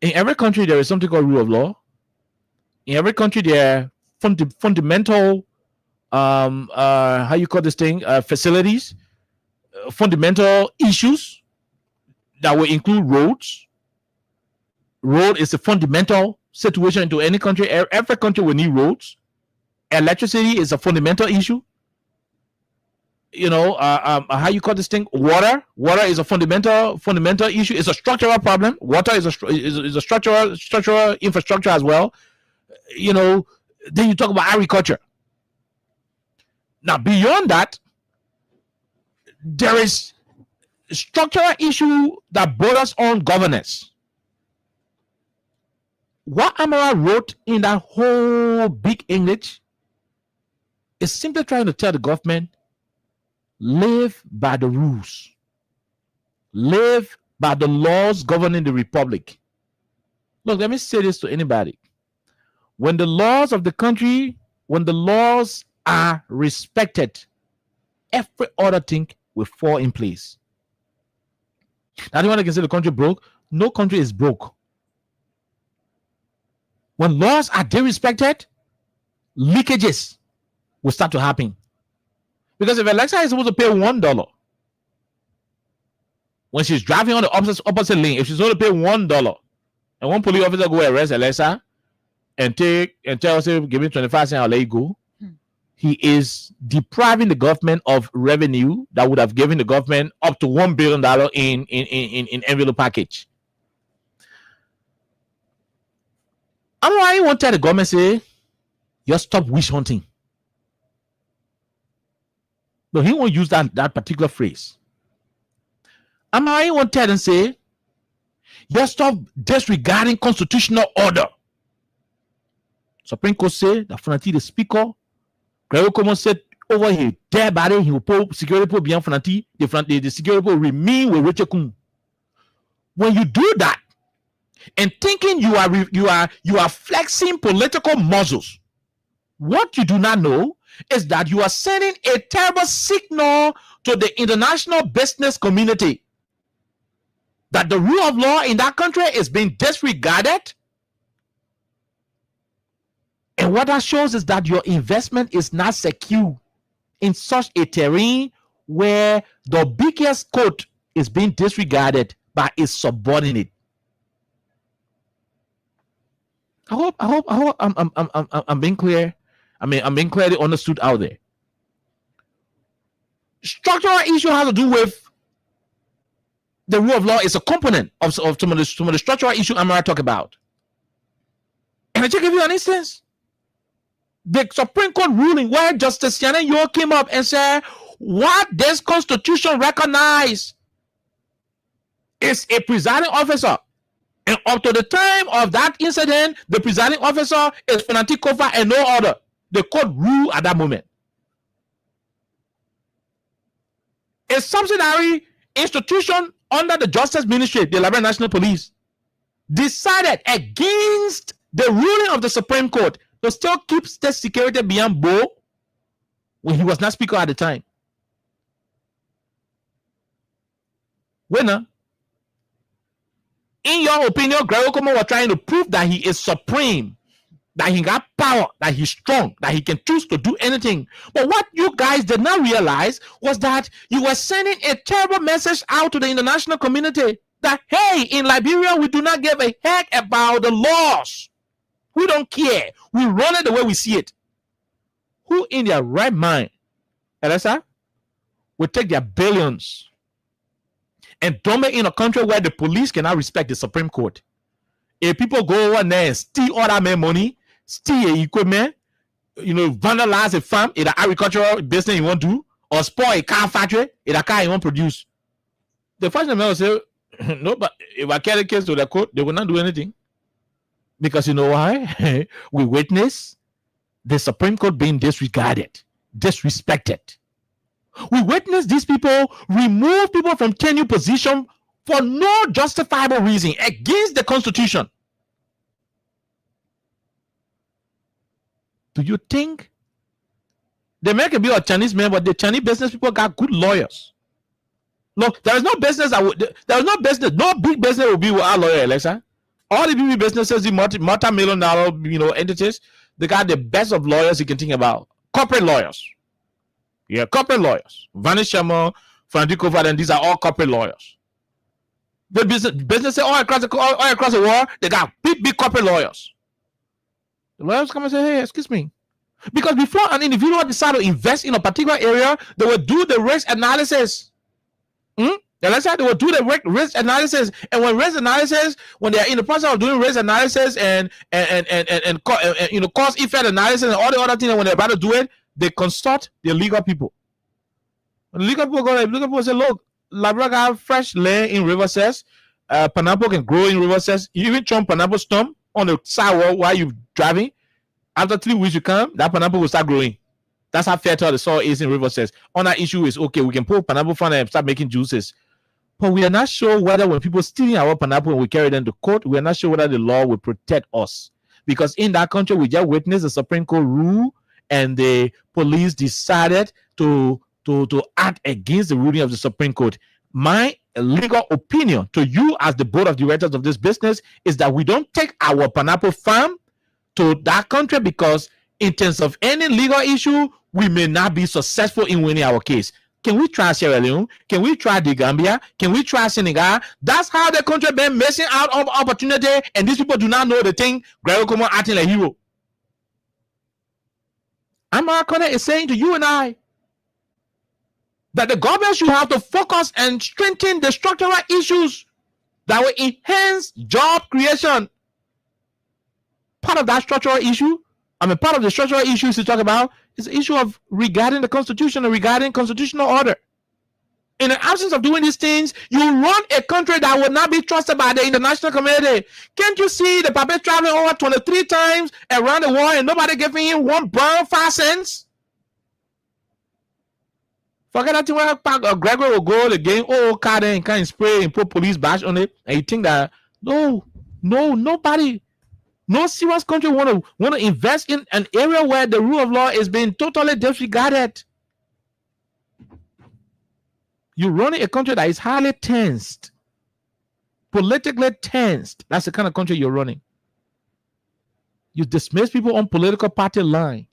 in every country, there is something called rule of law. In every country, there are fundamental, facilities, fundamental issues that will include roads. Road is a fundamental situation into any country. Every country will need roads. Electricity is a fundamental issue. Water is a fundamental issue. It's a structural problem. Water is a structural infrastructure as well. Then you talk about agriculture. Now beyond that, there is a structural issue that borders on governance. What Amara wrote in that whole big English is simply trying to tell the government, live by the rules. Live by the laws governing the republic. Look, let me say this to anybody. When the laws of the country, when the laws are respected, every other thing will fall in place. Now, anyone can say the country broke? No country is broke. When laws are disrespected, leakages will start to happen. Because if Alexa is supposed to pay $1 when she's driving on the opposite lane, if she's supposed to pay $1, and one police officer go arrest Alexa and tell us, give me 25 cents, I'll let you go, he is depriving the government of revenue that would have given the government up to $1 billion in envelope package. I want to tell the government say, just stop wish hunting. But he won't use that particular phrase. I want to tell them say, just stop disregarding constitutional order. Supreme Court say that Fanati the speaker, Grego Common said over here, there body he will put security put beyond Fanati, the security will remain with Richard Kun. When you do that, and thinking you are flexing political muscles, what you do not know is that you are sending a terrible signal to the international business community that the rule of law in that country is being disregarded. And what that shows is that your investment is not secure in such a terrain where the biggest code is being disregarded by its subordinate. I hope I'm being clear. I'm being clearly understood out there. Structural issue has to do with the rule of law. Is a component of some of the structural issue I'm going to talk about. And I just give you an instance. The Supreme Court ruling where Justice Yana Yo came up and said, what this constitution recognizes is a presiding officer. And up to the time of that incident, the presiding officer is Fanati Kofa and no other. The court ruled at that moment. A subsidiary institution under the Justice Ministry, the Liberia National Police, decided against the ruling of the Supreme Court to still keep state security beyond Bo when he was not speaker at the time. Winner. In your opinion, Grego Como was trying to prove that he is supreme, that he got power, that he's strong, that he can choose to do anything. But what you guys did not realize was that you were sending a terrible message out to the international community that, hey, in Liberia, we do not give a heck about the laws. We don't care. We run it the way we see it. Who in their right mind, Elisa, will take their billions and dump it in a country where the police cannot respect the Supreme Court? If people go over there and steal all that man money, steal equipment, vandalize a farm, in an agricultural business you want to do, or spoil a car factory, in a car you want to produce, the first man will say, no, but if I carry the case to the court, they will not do anything. Because you know why? We witness the Supreme Court being disregarded, disrespected. We witness these people remove people from tenure position for no justifiable reason against the Constitution. Do you think they may be a Chinese man, but the Chinese business people got good lawyers? Look, there is no business. No big business will be without lawyer, Alexa. All the big businesses, the multi-million dollar, entities, they got the best of lawyers you can think about. Corporate lawyers. Yeah, corporate lawyers. Vanish Sharma, Francisco, and these are all corporate lawyers. The businesses all across the world, they got big corporate lawyers. The lawyers come and say, hey, excuse me. Because before an individual decides to invest in a particular area, they will do the risk analysis. They will do the risk analysis, and when risk analysis, when they are in the process of doing risk analysis and cost effect analysis and all the other things, when they're about to do it, they consult the legal people. When the legal people go, the legal people say, look, Liberia got fresh land in River Cess. Pineapple can grow in River Cess. You even chomp pineapple stump on the sidewalk while you're driving. After 3 weeks you come, that pineapple will start growing. That's how fertile the soil is in River Cess. On that issue is, okay, we can pull pineapple from and start making juices. But we are not sure whether when people stealing our pineapple and we carry them to court, we are not sure whether the law will protect us. Because in that country, we just witnessed the Supreme Court rule and the police decided to act against the ruling of the Supreme Court. My legal opinion to you as the board of directors of this business is that we don't take our pineapple farm to that country because in terms of any legal issue, we may not be successful in winning our case. Can we try Sierra Leone? Can we try the Gambia? Can we try Senegal? That's how the country been missing out of opportunity, and these people do not know the thing. Grego Como acting like hero. Amakone is saying to you and I that the government should have to focus and strengthen the structural issues that will enhance job creation, part of that structural issue. Part of the structural issues to talk about is the issue of regarding the Constitution and regarding constitutional order. In the absence of doing these things, you run a country that will not be trusted by the international community. Can't you see the puppet traveling over 23 times around the world and nobody giving him 1 brown 5 cents? Forget that thing where Gregory will go again, car there and kind of spray and put police badge on it, and you think that nobody. No serious country want to invest in an area where the rule of law is being totally disregarded. You're running a country that is highly tensed, politically tensed. That's the kind of country you're running. You dismiss people on political party line.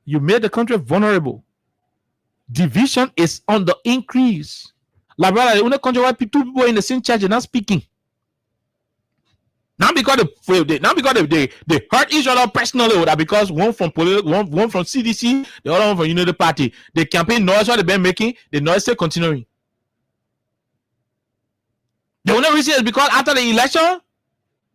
You made the country vulnerable. Division is on the increase. Like, brother, in a country where 2 people in the same church are not speaking. Not because they hurt each other personally, or that because one from CDC, the other one from Unity Party. The campaign noise what they've been making, the noise still continuing. The only reason is because after the election,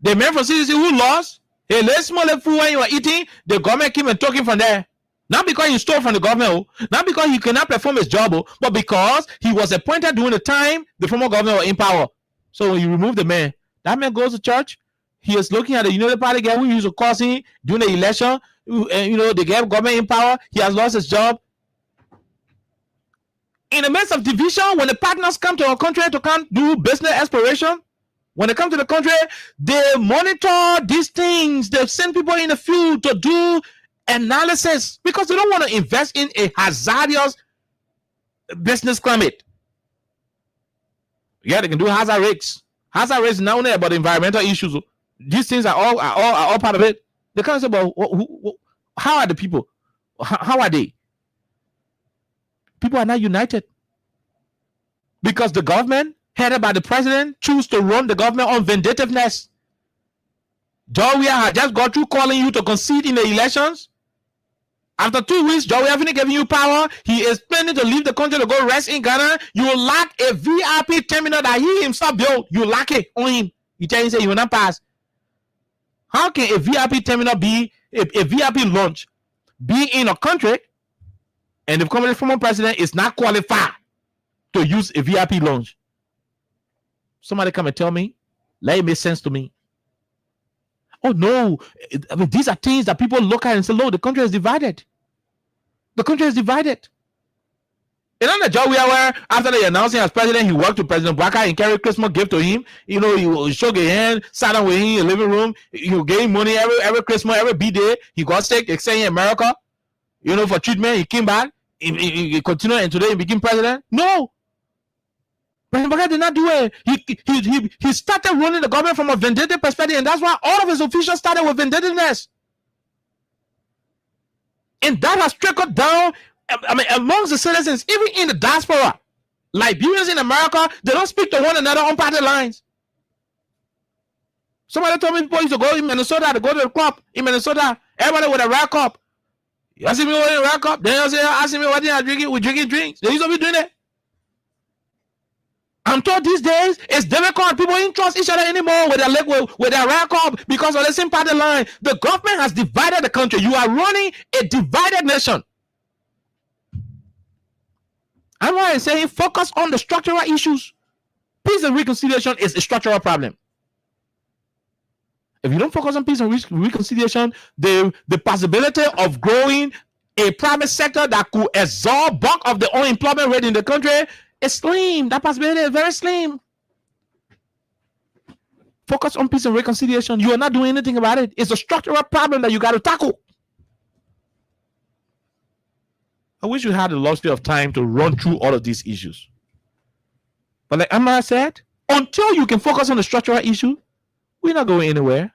the man from CDC who lost, hey, let's smell the food when you are eating, the government came and took him from there. Not because he stole from the government, not because he cannot perform his job, but because he was appointed during the time the former government was in power. So when you remove the man, that man goes to church. He is looking at the United Party guy who used to cause him during the election. They gave government in power. He has lost his job. In the midst of division, when the partners come to our country to come do business exploration, when they come to the country, they monitor these things. They send people in the field to do analysis because they don't want to invest in a hazardous business climate. Yeah, they can do hazard risks. Hazard risks not only about environmental issues. These things are all part of it. They can't say, "Well, how are the people? How are they?" People are not united because the government, headed by the president, choose to run the government on vindictiveness. Joe had just got through calling you to concede in the elections. After 2 weeks, Joe haven't given you power. He is planning to leave the country to go rest in Ghana. You lack a VIP terminal that he himself built. You lack it on him. You tell him, say, you will not pass. How can a VIP terminal be a VIP launch be in a country and the former president is not qualified to use a VIP launch? Somebody come and tell me. Let it make sense to me. Oh no, these are things that people look at and say, "Look, the country is divided. The country is divided." And on the job where after they announced him as president, he worked with President Baka and carried Christmas gift to him. He shook his hand, sat down with him in the living room. He gave him money every Christmas, every B-day. He got sick, except in America, for treatment. He came back. He continued, and today he became president. No. President Baka did not do it. He started running the government from a vindictive perspective, and that's why all of his officials started with vindictiveness. And that has trickled down amongst the citizens, even in the diaspora. Liberians in America, they don't speak to one another on party lines. Somebody told me people used to go in Minnesota to go to the club in Minnesota. Everybody with a red cup. You ask me what in a red cup, then you say, ask me what they are drinking. We're drinking drinks. They used to be doing it. I'm told these days it's difficult. People don't trust each other anymore with their red cup because of the same party line. The government has divided the country. You are running a divided nation. I'm why I'm saying focus on the structural issues. Peace and reconciliation is a structural problem. If you don't focus on peace and reconciliation, the possibility of growing a private sector that could absorb bulk of the unemployment rate in the country is slim. That possibility is very slim. Focus on peace and reconciliation. You are not doing anything about it. It's a structural problem that you got to tackle. I wish you had a luxury of time to run through all of these issues. But like Amara said, until you can focus on the structural issue, we're not going anywhere.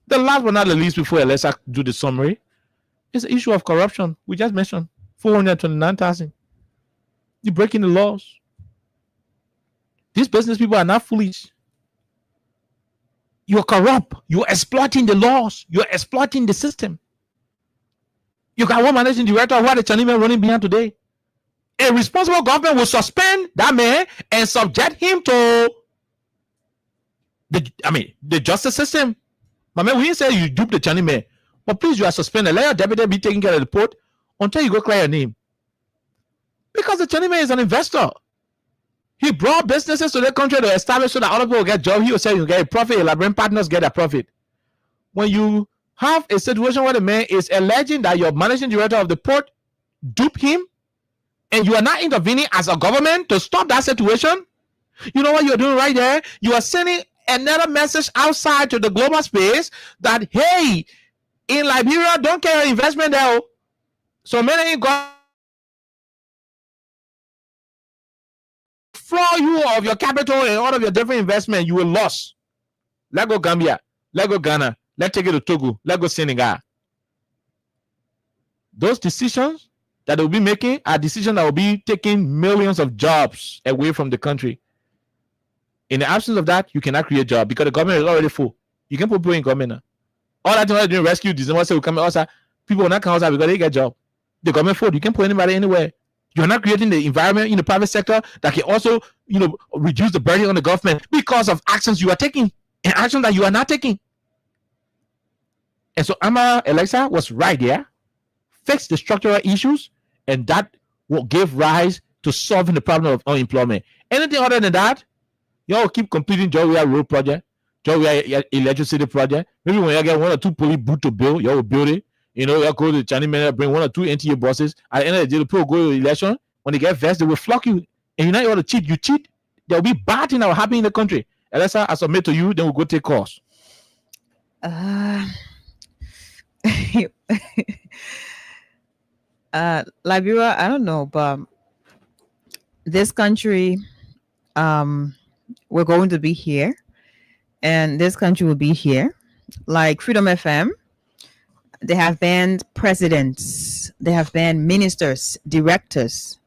The last but not the least, before let's do the summary, is the issue of corruption. We just mentioned 429,000. You're breaking the laws. These business people are not foolish. You're corrupt. You're exploiting the laws. You're exploiting the system. You got one managing director who had a Chinese man running behind today. A responsible government will suspend that man and subject him to the justice system. But man, we didn't say you dupe the Chinese man. But please, you are suspended. Let your deputy be taking care of the port until you go clear your name. Because the Chinese man is an investor. He brought businesses to the country to establish so that other people get jobs. He will say you get a profit, elaborate partners get a profit. When you have a situation where the man is alleging that your managing director of the port duped him, and you are not intervening as a government to stop that situation, you know what you're doing right there? You are sending another message outside to the global space that, hey, in Liberia, don't carry investment there. So many ain't got floor you of your capital and all of your different investment, you will lose. Let go Gambia, let go Ghana, let's take it to Togo, let go Senegal. Those decisions that they'll be making are decisions that will be taking millions of jobs away from the country. In the absence of that, you cannot create jobs because the government is already full. You can put people in government now. All that they're doing rescue, December will come outside. People will not come outside because they get job. The government full. You can put anybody anywhere. You're not creating the environment in the private sector that can also, reduce the burden on the government because of actions you are taking and actions that you are not taking. And so Alexa was right there. Fix the structural issues, and that will give rise to solving the problem of unemployment. Anything other than that, y'all keep completing Joria Road project, Joria electricity project. Maybe when you get 1 or 2 police boot to build, y'all will build it. Y'all go to the Chinese man, bring 1 or 2 NTA buses. At the end of the day, the people go to the election. When they get vexed, they will flock you. And you're not able to cheat. You cheat, there will be bad things that will happen in the country. Unless I submit to you, then we'll go take course. Liberia, I don't know, but this country, we're going to be here, and this country will be here. Like Freedom FM, they have banned presidents, they have banned ministers, directors,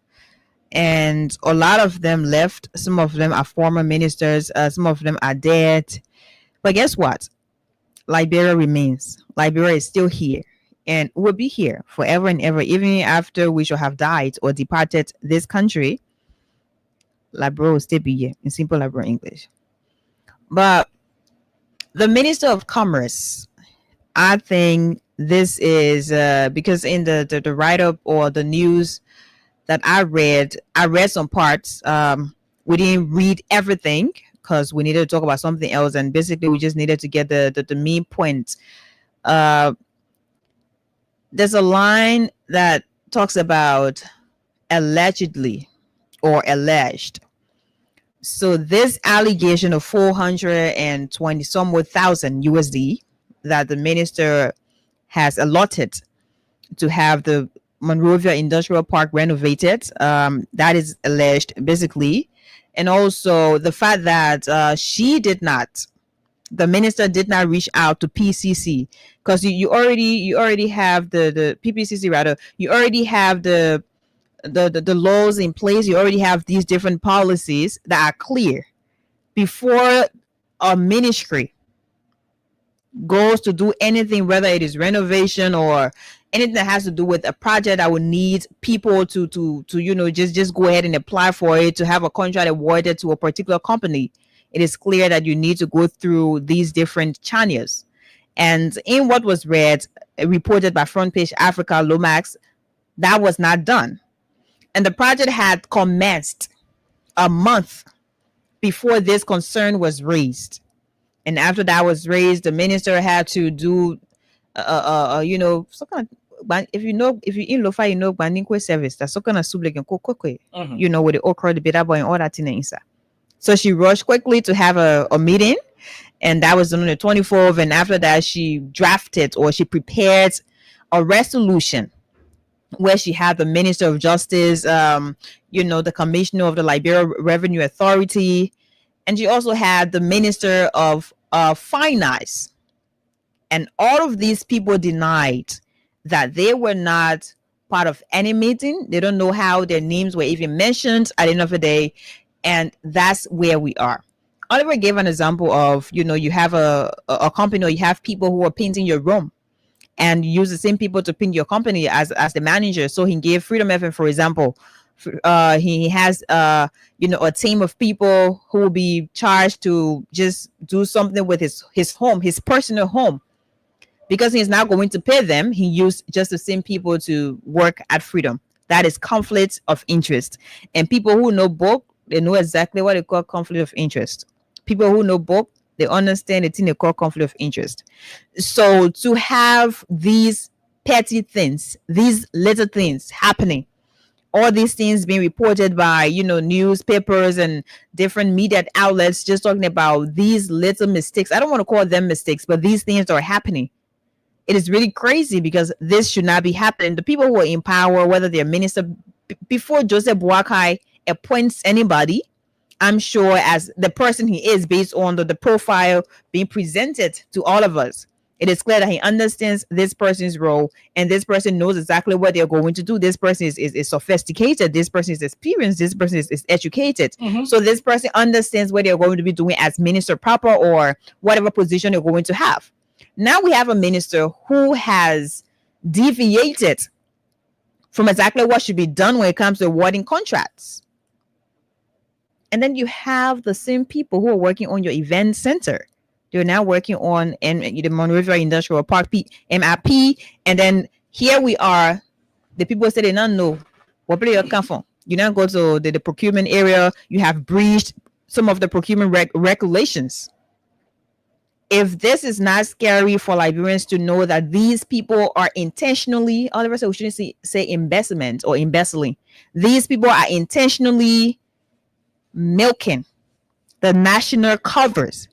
and a lot of them left. Some of them are former ministers, some of them are dead. But guess what? Liberia remains. Liberia is still here and will be here forever and ever, even after we shall have died or departed this country. Liberia will still be here in simple Liberian English. But the Minister of Commerce, I think this is because in the write-up or the news that I read some parts. We didn't read everything because we needed to talk about something else, and basically we just needed to get the main point. There's a line that talks about allegedly or alleged. So this allegation of 420 some thousand USD that the minister has allotted to have the Monrovia Industrial Park renovated, that is alleged basically. And also the fact that the minister did not reach out to PCC, because you already have the PPCC rather, you already have the laws in place, you already have these different policies that are clear. Before a ministry goes to do anything, whether it is renovation or anything that has to do with a project that will need people to just go ahead and apply for it, to have a contract awarded to a particular company, it is clear that you need to go through these different channels. And in what was reported by Front Page Africa, Lomax, that was not done. And the project had commenced a month before this concern was raised. And after that was raised, the minister had to do, if you're in Lofa, Baninque service, that's so kind of with the okra, the beta boy, and all that thing inside. So she rushed quickly to have a meeting, and that was on the 24th. And after that, she prepared a resolution where she had the Minister of Justice, the Commissioner of the Liberia Revenue Authority, and she also had the Minister of Finance. And all of these people denied that they were not part of any meeting. They don't know how their names were even mentioned at the end of the day. And that's where we are. Oliver gave an example of, you have a company, or you have people who are painting your room, and you use the same people to paint your company as the manager. So he gave Freedom FM, for example, He has a team of people who will be charged to just do something with his home, his personal home. Because he's not going to pay them, he used just the same people to work at Freedom. That is conflict of interest. And people who know book, they know exactly what they call conflict of interest. People who know book, they understand the thing they call conflict of interest. So to have these petty things, these little things happening, all these things being reported by newspapers and different media outlets, just talking about these little mistakes. I don't want to call them mistakes, but these things are happening. It is really crazy because this should not be happening. The people who are in power, whether they're minister, before Joseph Boakai appoints anybody, I'm sure as the person he is, based on the profile being presented to all of us, it is clear that he understands this person's role and this person knows exactly what they're going to do. This person is sophisticated. This person is experienced. This person is educated. So this person understands what they're going to be doing as minister proper or whatever position they're going to have. Now we have a minister who has deviated from exactly what should be done when it comes to awarding contracts. And then you have the same people who are working on your event center. They're now working on the Monrovia Industrial Park, MIP. And then here we are. The people say they don't know what place you come from. You now go to the procurement area. You have breached some of the procurement regulations. If this is not scary for Liberians to know that these people are intentionally, all of us, we shouldn't say embezzlement or embezzling. These people are intentionally milking the national covers.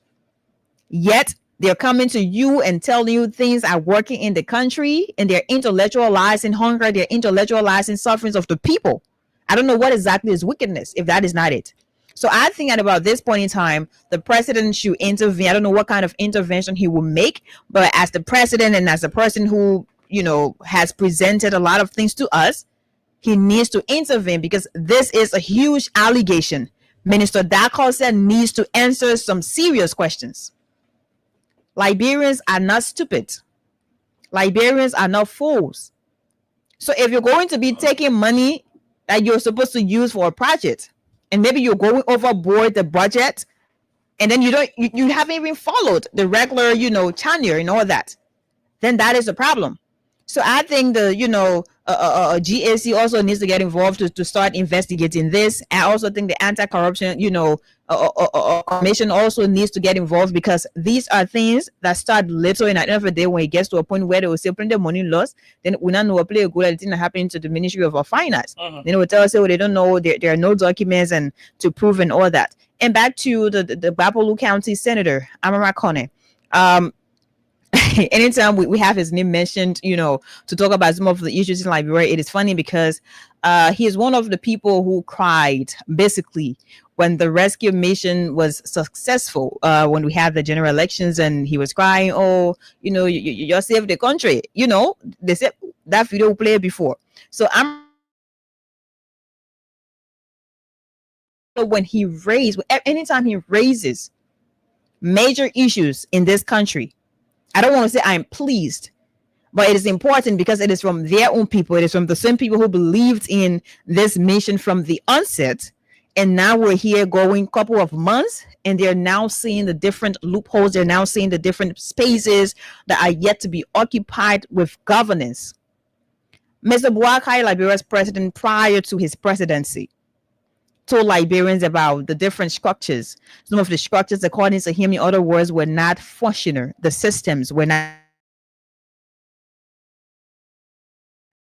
Yet they're coming to you and telling you things are working in the country and they're intellectualizing hunger, they're intellectualizing sufferings of the people. I don't know what exactly is wickedness if that is not it. So I think at about this point in time, the president should intervene. I don't know what kind of intervention he will make, but as the president and as a person who, has presented a lot of things to us, he needs to intervene because this is a huge allegation. Minister Dakosa needs to answer some serious questions. Liberians are not stupid. Liberians are not fools. So if you're going to be taking money that you're supposed to use for a project, and maybe you're going overboard the budget, and then you haven't even followed the regular, tenure and all that, then that is a problem. So I think the, GAC also needs to get involved to start investigating this. I also think the anti-corruption, commission also needs to get involved because these are things that start little, and at the end of the day, when it gets to a point where they will say, "Print the money loss," then we don't know what play a good at thing that happened to the Ministry of Finance. Then they will tell us, they don't know, there are no documents and to prove and all that. And back to the Bapolu County Senator, Amara Kone. Anytime we have his name mentioned, to talk about some of the issues in Liberia, it is funny because he is one of the people who cried basically when the rescue mission was successful, when we had the general elections, and he was crying, "Oh, you saved the country." They said that video played before. So anytime he raises major issues in this country, I don't want to say I'm pleased, but it is important because it is from their own people. It is from the same people who believed in this mission from the onset. And now we're here going a couple of months, and they're now seeing the different loopholes. They're now seeing the different spaces that are yet to be occupied with governance. Mr. Boakai, Liberia's president, prior to his presidency, told Liberians about the different structures. Some of the structures, according to him, in other words, were not functional. The systems were not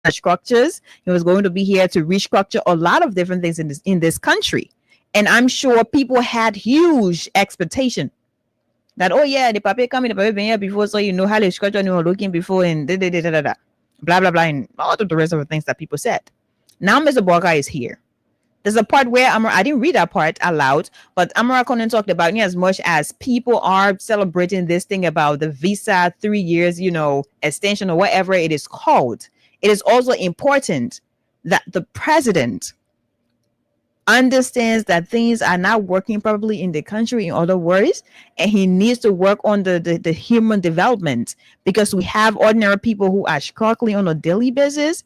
structures. He was going to be here to restructure a lot of different things in this country. And I'm sure people had huge expectation that, oh yeah, the paper coming, the paper been here before, so how the structure you were looking before, and blah blah blah, and all of the rest of the things that people said. Now Mr. Boakai is here. There's a part where I didn't read that part aloud, but Amara Conan talked about as much as people are celebrating this thing about the visa 3 years, extension or whatever it is called. It is also important that the president understands that things are not working properly in the country, in other words, and he needs to work on the human development, because we have ordinary people who are struggling on a daily basis.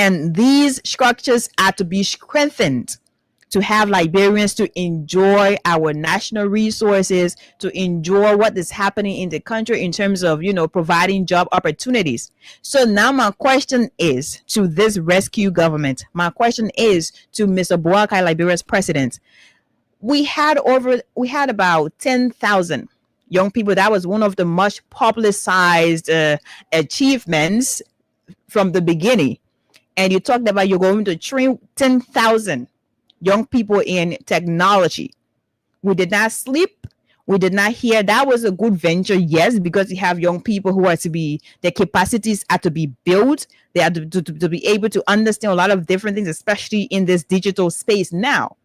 And these structures are to be strengthened to have Liberians to enjoy our national resources, to enjoy what is happening in the country in terms of, providing job opportunities. So now my question is to this rescue government. My question is to Mr. Boakai, Liberia's president. We had about 10,000 young people. That was one of the much publicized achievements from the beginning. And you talked about you're going to train 10,000 young people in technology. We did not sleep. We did not hear. That was a good venture, yes, because you have young people who are to be, their capacities are to be built. They are to be able to understand a lot of different things, especially in this digital space now.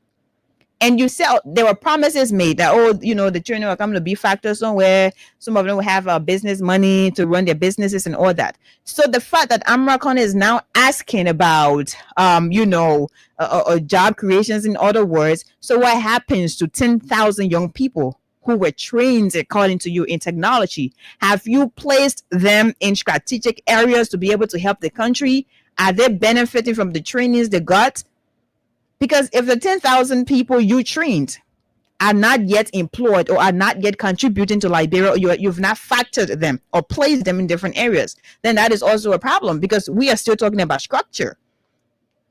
And you said there were promises made that, the children are coming to be factors somewhere. Some of them will have business money to run their businesses and all that. So the fact that Amrakon is now asking about, job creations, in other words. So what happens to 10,000 young people who were trained, according to you, in technology? Have you placed them in strategic areas to be able to help the country? Are they benefiting from the trainings they got? Because if the 10,000 people you trained are not yet employed or are not yet contributing to Liberia, or you've not factored them or placed them in different areas, then that is also a problem, because we are still talking about structure.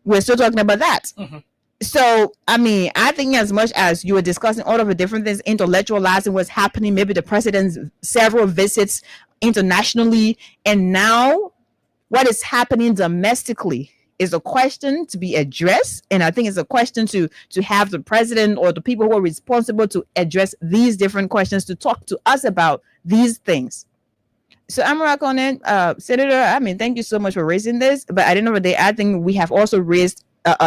We're still talking about that. Mm-hmm. So, I think as much as you were discussing all of the different things, intellectualizing what's happening, maybe the president's several visits internationally, and now what is happening domestically is a question to be addressed. And I think it's a question to have the president or the people who are responsible to address these different questions, to talk to us about these things. So Amarakonen, Senator, thank you so much for raising this. But at the end of the day, I think we have also raised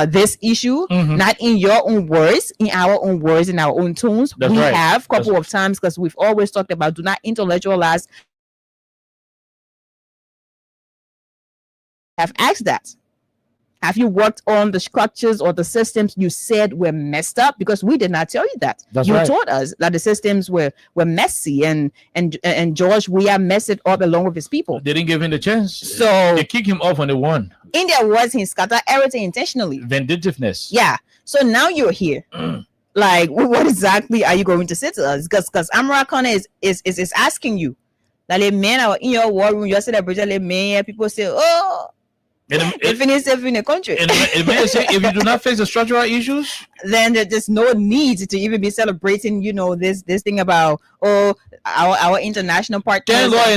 this issue, not in your own words, in our own words, in our own tones. That's we right. have a couple of times, because we've always talked about do not intellectualize. Have asked that. Have you worked on the structures or the systems you said were messed up? Because we did not tell you that. You told us that the systems were messy, and George Weah messed it up along with his people. They didn't give him the chance. So they kicked him off on the one. In their words, he scattered everything intentionally. Vindictiveness. Yeah. So now you're here. Like, what exactly are you going to say to us? Because Amara Khan is asking you. Like, the men are in your war room, you're celebrating, men, people say, oh, finish safe in the country. And it may say, if you do not face the structural issues, then there's no need to even be celebrating, this thing about our international partners. That's what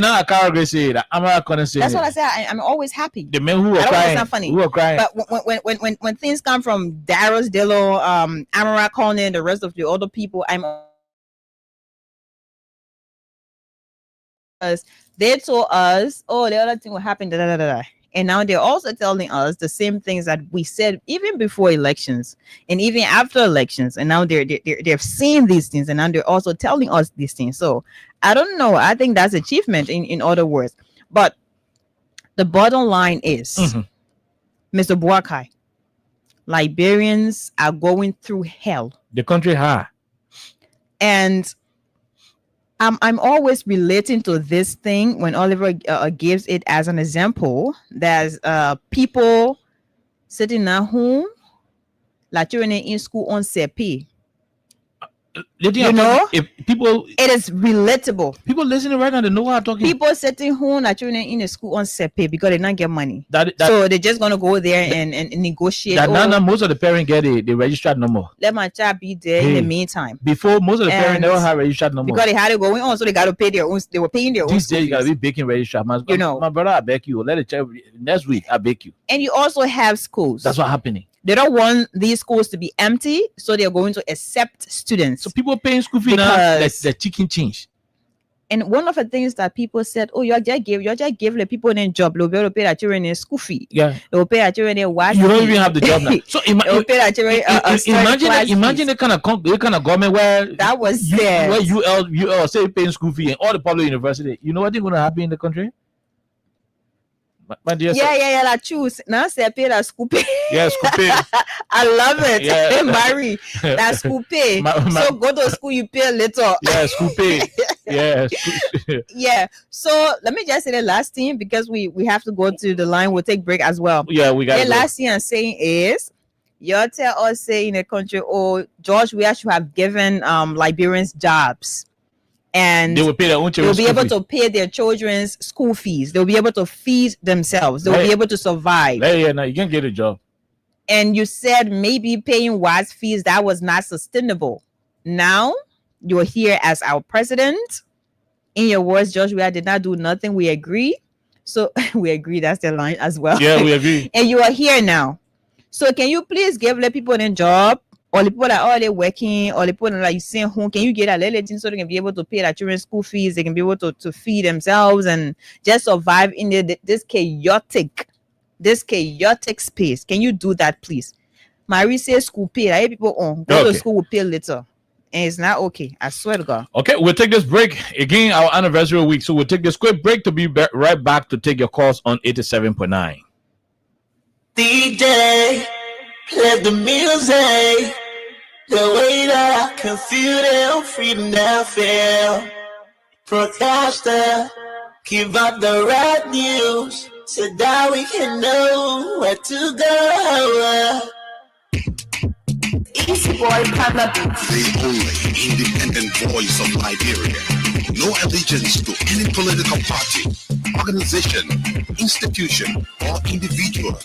I say. I'm always happy. The men who are crying, it's not funny. Who are crying. But when things come from Darius Delo, Amara Conan, and the rest of the other people, they told us, the other thing will happen, and now they're also telling us the same things that we said even before elections and even after elections. And now they're seeing these things, and now they're also telling us these things. So I don't know. I think that's achievement in other words. But the bottom line is, Mr. Boakai, Liberians are going through hell. The country high. And I'm always relating to this thing when Oliver gives it as an example. There's people sitting at home, like children in school on CP. If people, it is relatable. People listening right now, they know what I'm talking. People sitting home, like children in the school on CP because they not get money. So they're just gonna go there and negotiate. Now most of the parents get the registered number. Let my child be there in the meantime. Before, most of the parents never have registered number because they had it going on, so they got to pay their own. They were paying their own. This day you gotta be baking registered. My brother, I beg you, let it check next week. I beg you. And you also have schools. That's what's happening. They don't want these schools to be empty, so they're going to accept students. So people paying school fee now, the chicken change. And one of the things that people said, you just give the people a job. They'll pay that children a school fee. Yeah. They'll pay that children a watch. You don't even have the job now. So they'll pay that children imagine the kind of government where that was where UL say paying school fee and all the public university. You know what is going to happen in the country? My dear, I choose now. Say pay that school pay. Yeah, school pay. I love it. Yeah. Mary, that school pay. So go to school, you pay a little. Yeah, school pay. Yes. Yeah. So let me just say the last thing because we have to go to the line. We'll take break as well. Yeah, we got The to last thing I'm saying is, y'all tell us say in the country, oh, George, we should have given Liberians jobs. And they will pay their own they'll be able fee. to pay their children's school fees. They'll be able to feed themselves. They'll be able to survive. Yeah, now you can get a job. And you said maybe paying wise fees, that was not sustainable. Now you're here as our president. In your words, George, we did not do nothing. We agree. So we agree. That's the line as well. Yeah, we agree. And you are here now. So can you please let people in a job? Or the people that are already working, or the people that you send home, can you get a little thing so they can be able to pay their children's school fees? They can be able to feed themselves and just survive in this chaotic space. Can you do that, please? Marie says school pay. I hear people go to school will pay later. And it's not okay. I swear to God. Okay, we'll take this break. Again, our anniversary week. So we'll take this quick break to be right back to take your calls on 87.9. DJ, play the music. The way that I can feel it, freedom now feel. Broadcaster, give out the right news so that we can know where to go. Easy boy, the only independent voice of Liberia. No allegiance to any political party, organization, institution, or individual.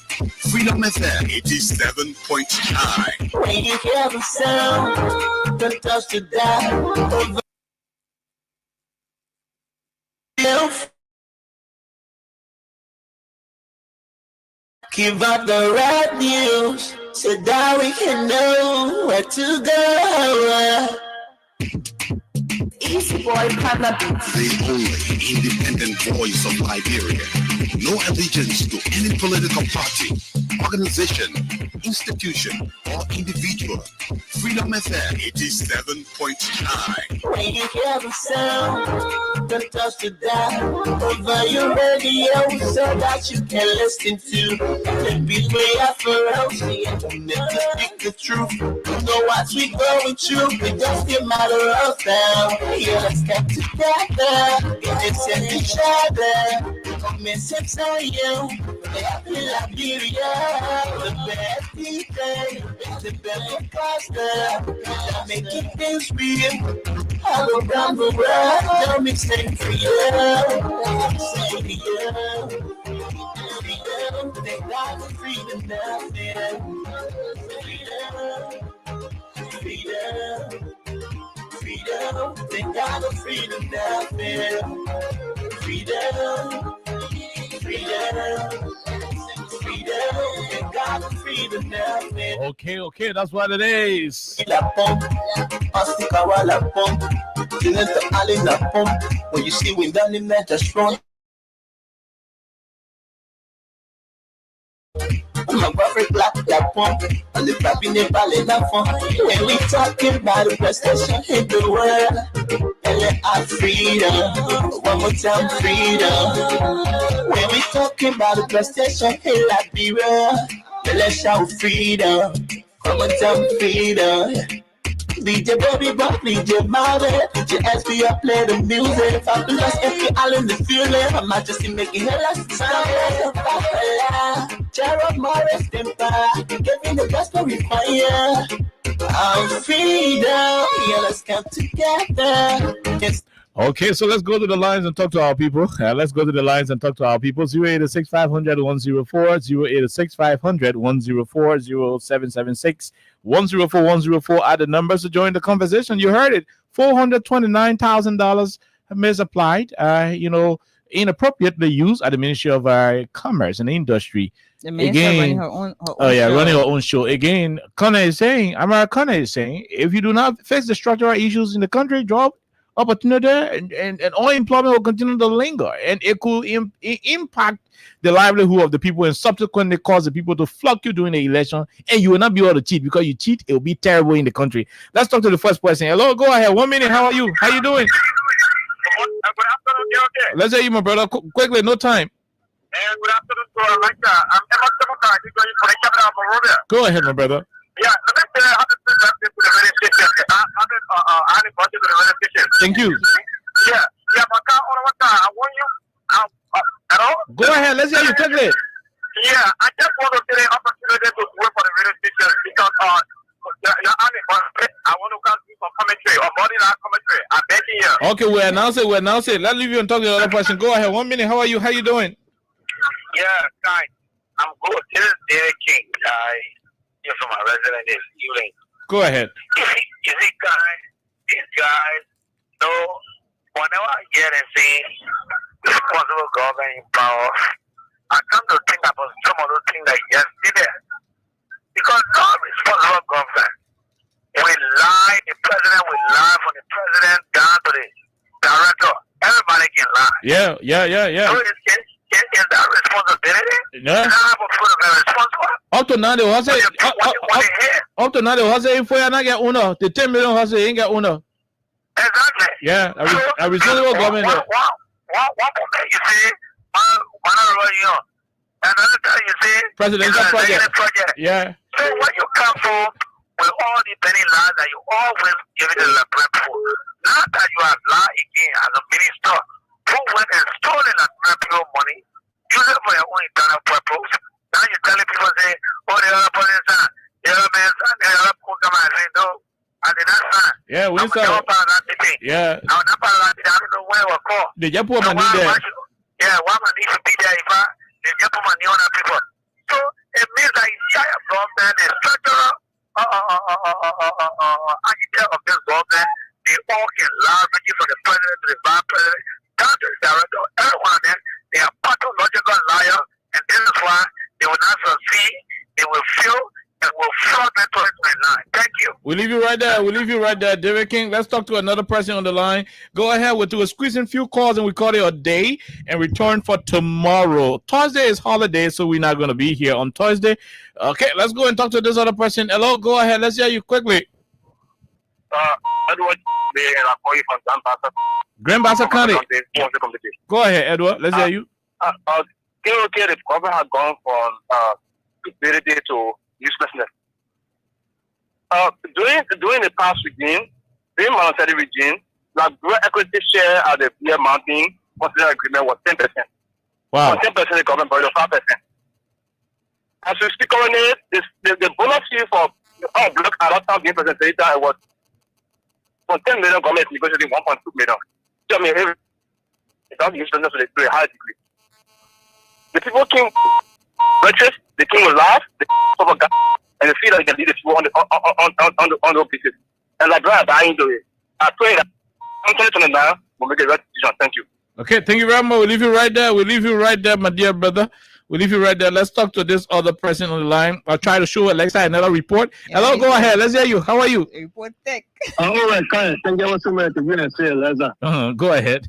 Freedom FM 87.9. When you hear the sound, don't touch the dial. Give out the right news so that we can know where to go. Easy boy, the only independent voice of Liberia. No allegiance to any political party, organization, institution, or individual. Freedom FM 87.9. When you hear the sound, don't touch the dial. Over your radio so that you can listen to the beat way up around me and never speak the truth. You know what we going through, it just a matter of time. Yeah, let's get together, let's send each other. Come and set you, Liberia, the best DJ, the best pastor, that make it things real. All around the world, don't mistake for you. Say you, freedom, they got the freedom now, freedom, they got the freedom now, Okay, that's what it is. When you see when down in there, just run. My perfect black pump, and the papi Nepal in that fun. When we talking about the prestation in the world, and freedom, one more time freedom. When we talking about the prestation in Liberia, let's shout freedom, one more time freedom. DJ baby, but DJ Marvin, DJ SB, I play the music. Fabulous, if you all in the feeling, I'm majesty making a last sound. Gerald Morris, Temper, giving the gospel we fire. I'm freedom, yeah, let's come together. Yes. Okay, so let's go to the lines and talk to our people. 086 500 104, 086 500 104, 0776 104 104 are the numbers to join the conversation. You heard it. $429,000 misapplied, inappropriately used at the Ministry of Commerce and Industry. The minister running her own running her own show. Again, America is saying, if you do not fix the structural issues in the country, job opportunity and unemployment will continue to linger, and it could impact the livelihood of the people and subsequently cause the people to flock you during the election, and you will not be able to cheat. Because you cheat, it will be terrible in the country. Let's talk to the first person. Hello, go ahead. 1 minute. How are you? How you doing? Good afternoon. Okay. Let's hear you, my brother. Quickly, no time. Good afternoon to America. I'm Go ahead, my brother. Yeah, let me say I have to the radio station. I have a budget to the radio station. Thank you. Yeah, Hello? Go ahead. Let's hear you quickly. Yeah, I just want to get an opportunity to work for the radio station because I want to come do some commentary or morning commentary. I'm begging you. Okay, we announce it. Let's leave you and talk to the other person. Go ahead. 1 minute. How are you? How you doing? Yeah, guys. I'm good. This is Derek King. You're from my resident is Ewing. Go ahead. You see, guys, these guys, so whenever I hear and see responsible government in power, I come to think about some of those things that yesterday. Because no responsible government will lie, the president will lie from the president down to the director. Everybody can lie. Yeah. So is that responsibility? Yeah. Up to now, they was say. Up to now, they was say if we are not get owner, the 10 million was say ain't get owner. Exactly. Yeah, a responsible government. One moment you see, another time you see, Presidential project. Yeah. So when you come for with all the penny lies that you always give it to the people, now that you have lied again as a minister, who went and stolen that people money, use it for your own internal purpose. Now you're telling people say, oh, the other person, the other man, the other program, I say no. I did not sign. Yeah, we saw. Yeah. I'm not part of that. I don't know where it was called. Did you put money there? Yeah, why man need to be there if they just put money on people? So it means that entire government, the structural architect of this government, they all can lie, ranging from the president to the vice president, down to the director, everyone of them, they are pathological liars, and this is why they will not succeed, they will fail, and will fraud their 2029. Thank you. We'll leave you right there. David King, let's talk to another person on the line. Go ahead. We're squeezing few calls and we call it a day and return for tomorrow. Thursday is holiday, so we're not going to be here on Thursday. Okay, let's go and talk to this other person. Hello, go ahead. Let's hear you quickly. Edward, I call you from Grand Bassa County. Go ahead, Edward. Let's hear you. The government has gone from stupidity to uselessness. During the past regime, during monetary regime, the equity share at the beer mountain consider agreement was 10%. Wow. 10% the government borrowed 5%. As we speak on it, the bonus fee for all block allotment being presented was for 10 million government negotiating 1.2 million. So I mean, without uselessness to a high degree. The people came purchase, the king will laugh, the king will and the feel that they can lead the people on the pieces. And like that, I into it. I pray that 2029 will make a right decision. Thank you. Okay, thank you very much. We'll leave you right there. My dear brother. We'll leave you right there. Let's talk to this other person on the line. I'll try to show Alexa another report. Yeah, hello, go ahead. Let's hear you. How are you? Report tech. All right, thank you so much. Go ahead.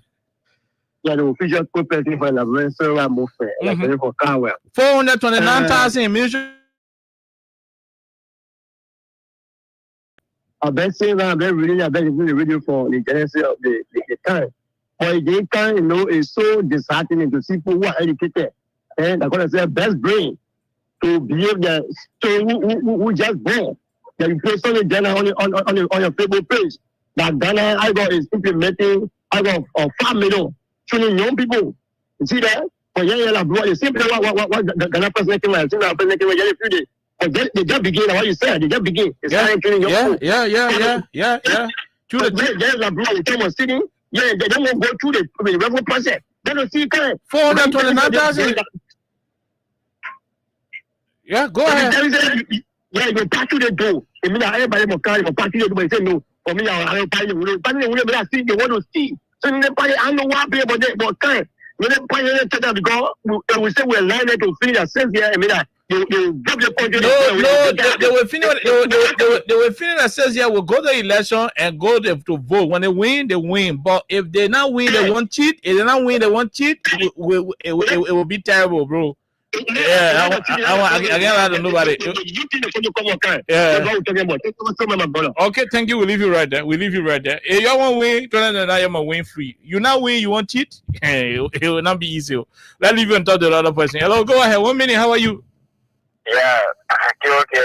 Yeah, the official person for the so I'm moving. Like for Carwell. 429,000 million. I've been saying that I've been reading the video for the genesis of the time. But the time, you know, is so disheartening to see people who are educated. And I'm going to say best brain to behave the so who just born. That you post on the Ghana on your Facebook page. That Ghana I got is implementing I got 5 million training young people. You see that? For the same thing what the Ghana president came out, the president came out a few days. They just begin what you said. They just begin. Yeah. True. There's a bro came on sitting. Yeah, they don't go through the revenue process. They don't see kind. 429,000. Yeah, go ahead. Yeah, you pass through the door. I mean, everybody will carry for pass through the door. They say no. For me, I'll buy you. But I see they want to see. So they buy. I know what people but kind. When they buy it, because we say we're learning to finish ourselves here. I mean, they drop the point. No, they will finish. They will finish ourselves here. We'll go to the election and go to vote. When they win, they win. But if they not win, they won't cheat. If they not win, they won't cheat. It will be terrible, bro. Yeah, I can't lie to nobody. Yeah. Okay, thank you. We'll leave you right there. If you want to win, you want win free. You not win, you want cheat. It will not be easy. Let's leave you and talk to the other person. Hello, go ahead. 1 minute. How are you? Yeah, okay.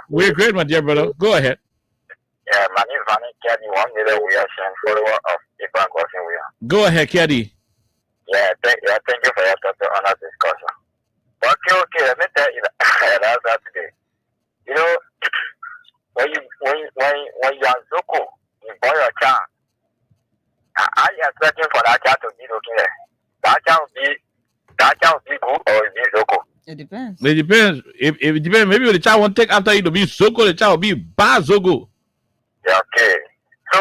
We're great, my dear brother. Go ahead. Yeah, my name is Vanny Keddy. 1 million we are sharing follower of Ibrahim Crossing we are. Go ahead, Keddy. Yeah, thank you for your total honor discussion. But okay, let me tell you that today. You know, when you are Zoko, you buy your child. I am searching for that child to be looking at. That child will be good or be Zoko. It depends. It depends. If it depends, maybe the child won't take after you to be Zoko, the child will be bad Zogo. Yeah, okay. So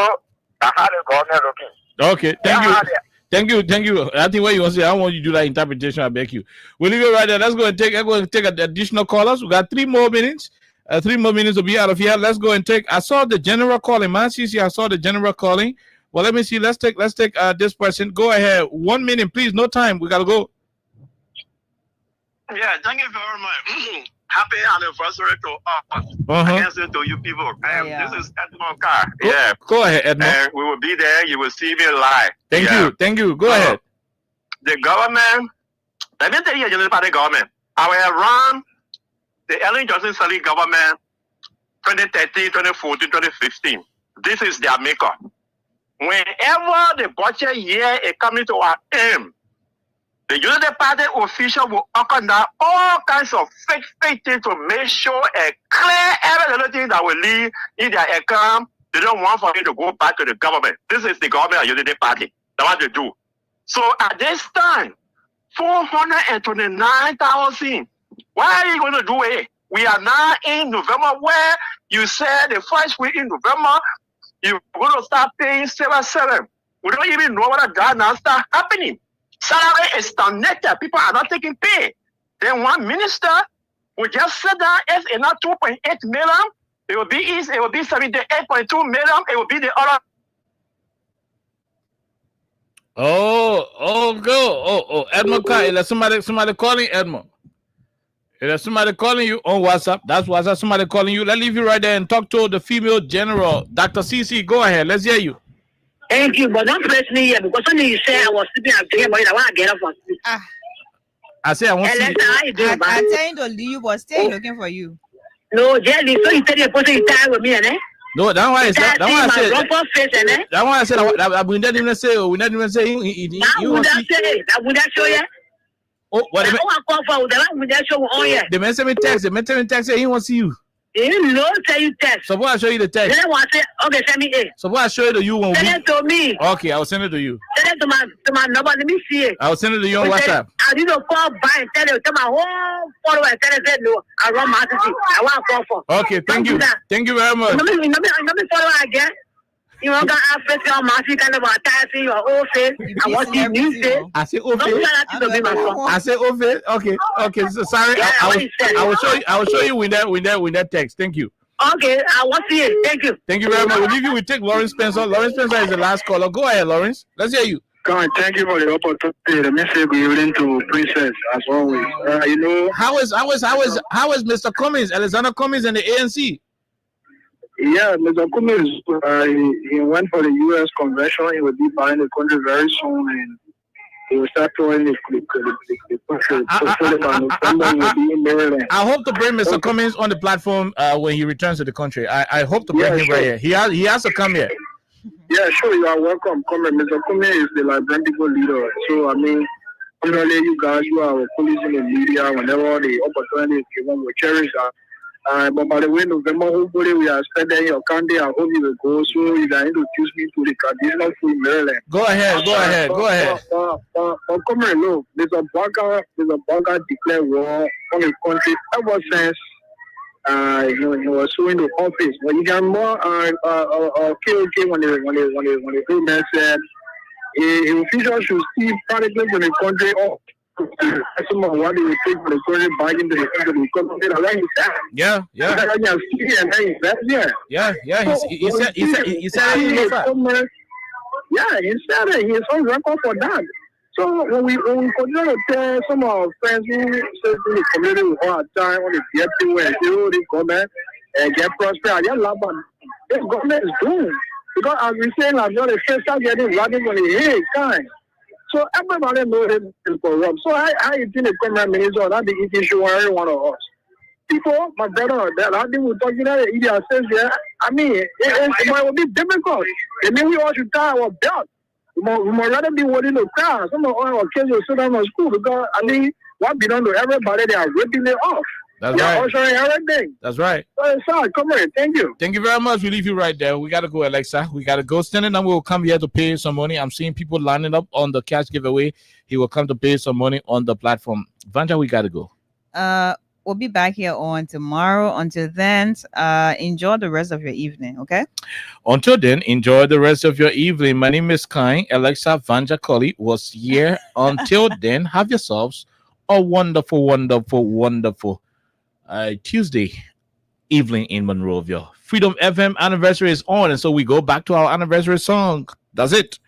I had a government looking. Okay, thank you. I think what you want to say, I don't want you to do that interpretation. I beg you. We'll leave it right there. Let's go and take additional callers. We got 3 more minutes. 3 more minutes to be out of here. Let's go and take. I saw the general calling, man. CC, I saw the general calling. Well, let me see. Let's take this person. Go ahead. 1 minute, please. No time. We gotta go. Yeah, thank you very much. Happy anniversary to us. I can say to you people. This is Edmond Carr. Yeah. Go ahead, Edmond. And we will be there. You will see me live. Thank you. Go ahead. The government, let me tell you about the government. I will run the Ellen Johnson Sirleaf government 2013, 2014, 2015. This is their makeup. Whenever the budget year is coming to our end, the Unity Party official will organize all kinds of fake things to make sure and clear every little thing that will leave in their account. They don't want for it to go back to the government. This is the government of Unity Party. That's what they do. So at this time, 429,000. Why are you going to do it? We are now in November where you said the first week in November, you're going to start paying 7. We don't even know what that now start happening. Salary is stagnated. People are not taking pay. Then one minister will just sit down as another 2.8 million. It will be easy. It will be 78.2 million. It will be the other. Edmond, is somebody calling Edmond? Is somebody calling you on WhatsApp? That's WhatsApp. Somebody calling you. Let's leave you right there and talk to the female general, Dr. CC. Go ahead. Let's hear you. Thank you, but don't press me here because when you say I was sleeping, I'm thinking about it. I want to get up and sleep. I say I want to see. I'm trying to leave you, but still looking for you. No, Jelly, so you tell the person you tired with me, eh? No, that's why I said. That's why I said. That's why I said. I wouldn't even say. We not even say. I would that show you. Oh, what? The man sent me text. The man sent me text. He wants to see you. He no tell you text. So what I show you the text? Then I say, okay, send me it. So what I show you to you when send it to me. Okay, I will send it to you. Send it to my number. Let me see it. I will send it to you on WhatsApp. I need to call back and tell my whole follower and tell them no. I run my city. I want to call for. Okay, thank you. Thank you very much. Let me follow again. You want to Africa, Marcy, kind of attacking your old face. I want you new face. I say old face. I say old face. Okay. So sorry. I will show you with that text. Thank you. Okay, I want to see it. Thank you. Thank you very much. We'll leave you. We take Lawrence Spencer. Lawrence Spencer is the last caller. Go ahead, Lawrence. Let's hear you. Thank you for the opportunity. The message we evening to Princess as always. You know how is Mr. Cummings, Alexander Cummings, and the ANC? Yeah, Mr. Cummings, he went for the U.S. convention. He will be buying the country very soon, and he will start throwing the country. I hope to bring Mr. Cummings on the platform when he returns to the country. I hope to bring him right here. He has to come here. Yeah, sure, you are welcome. Mr. Cummings is the liberal leader. So, I mean, generally, you guys, you are police in the media whenever the opportunity is given, we cherish that. But by the way, November, hopefully we are spending your county. I hope you will go. So you can introduce me to the traditional food Maryland. Go ahead. Come here, look. Mr. Barker declared war on the country ever since he was so into office. But you can more KOK when the president said the officials should see particles in the country off. Some of what they will take for the country back into the country. Yeah. He said it. He's on record for that. So when we continue to tell some of our friends who say in the community with hard time on the getting where the government get prosperous, I just love this government is doomed. Because as we say, I'm not a first time getting running on the head kind. So everybody knows him is corrupt. So I think the current minister that the issue for every one of us. People, my brother, that I think we're talking about India says, yeah, I mean, it will be difficult. I mean, we all should tie our belt. We might rather be willing to cry. Some of our kids will sit down at school because, I mean, what belongs to everybody, they are ripping it off. That's right. Also everything. That's right. So, son, come here. Thank you. Thank you very much. We leave you right there. We got to go, Alexa. We got to go. Standing up, we'll come here to pay some money. I'm seeing people lining up on the cash giveaway. He will come to pay some money on the platform. Vanja, we got to go. We'll be back here on tomorrow. Until then, enjoy the rest of your evening, okay? Until then, enjoy the rest of your evening. My name is Kai. Alexa Vanja Colley was here. Until then, have yourselves a wonderful, wonderful, wonderful Tuesday evening in Monrovia. Freedom FM anniversary is on, and so we go back to our anniversary song. That's it.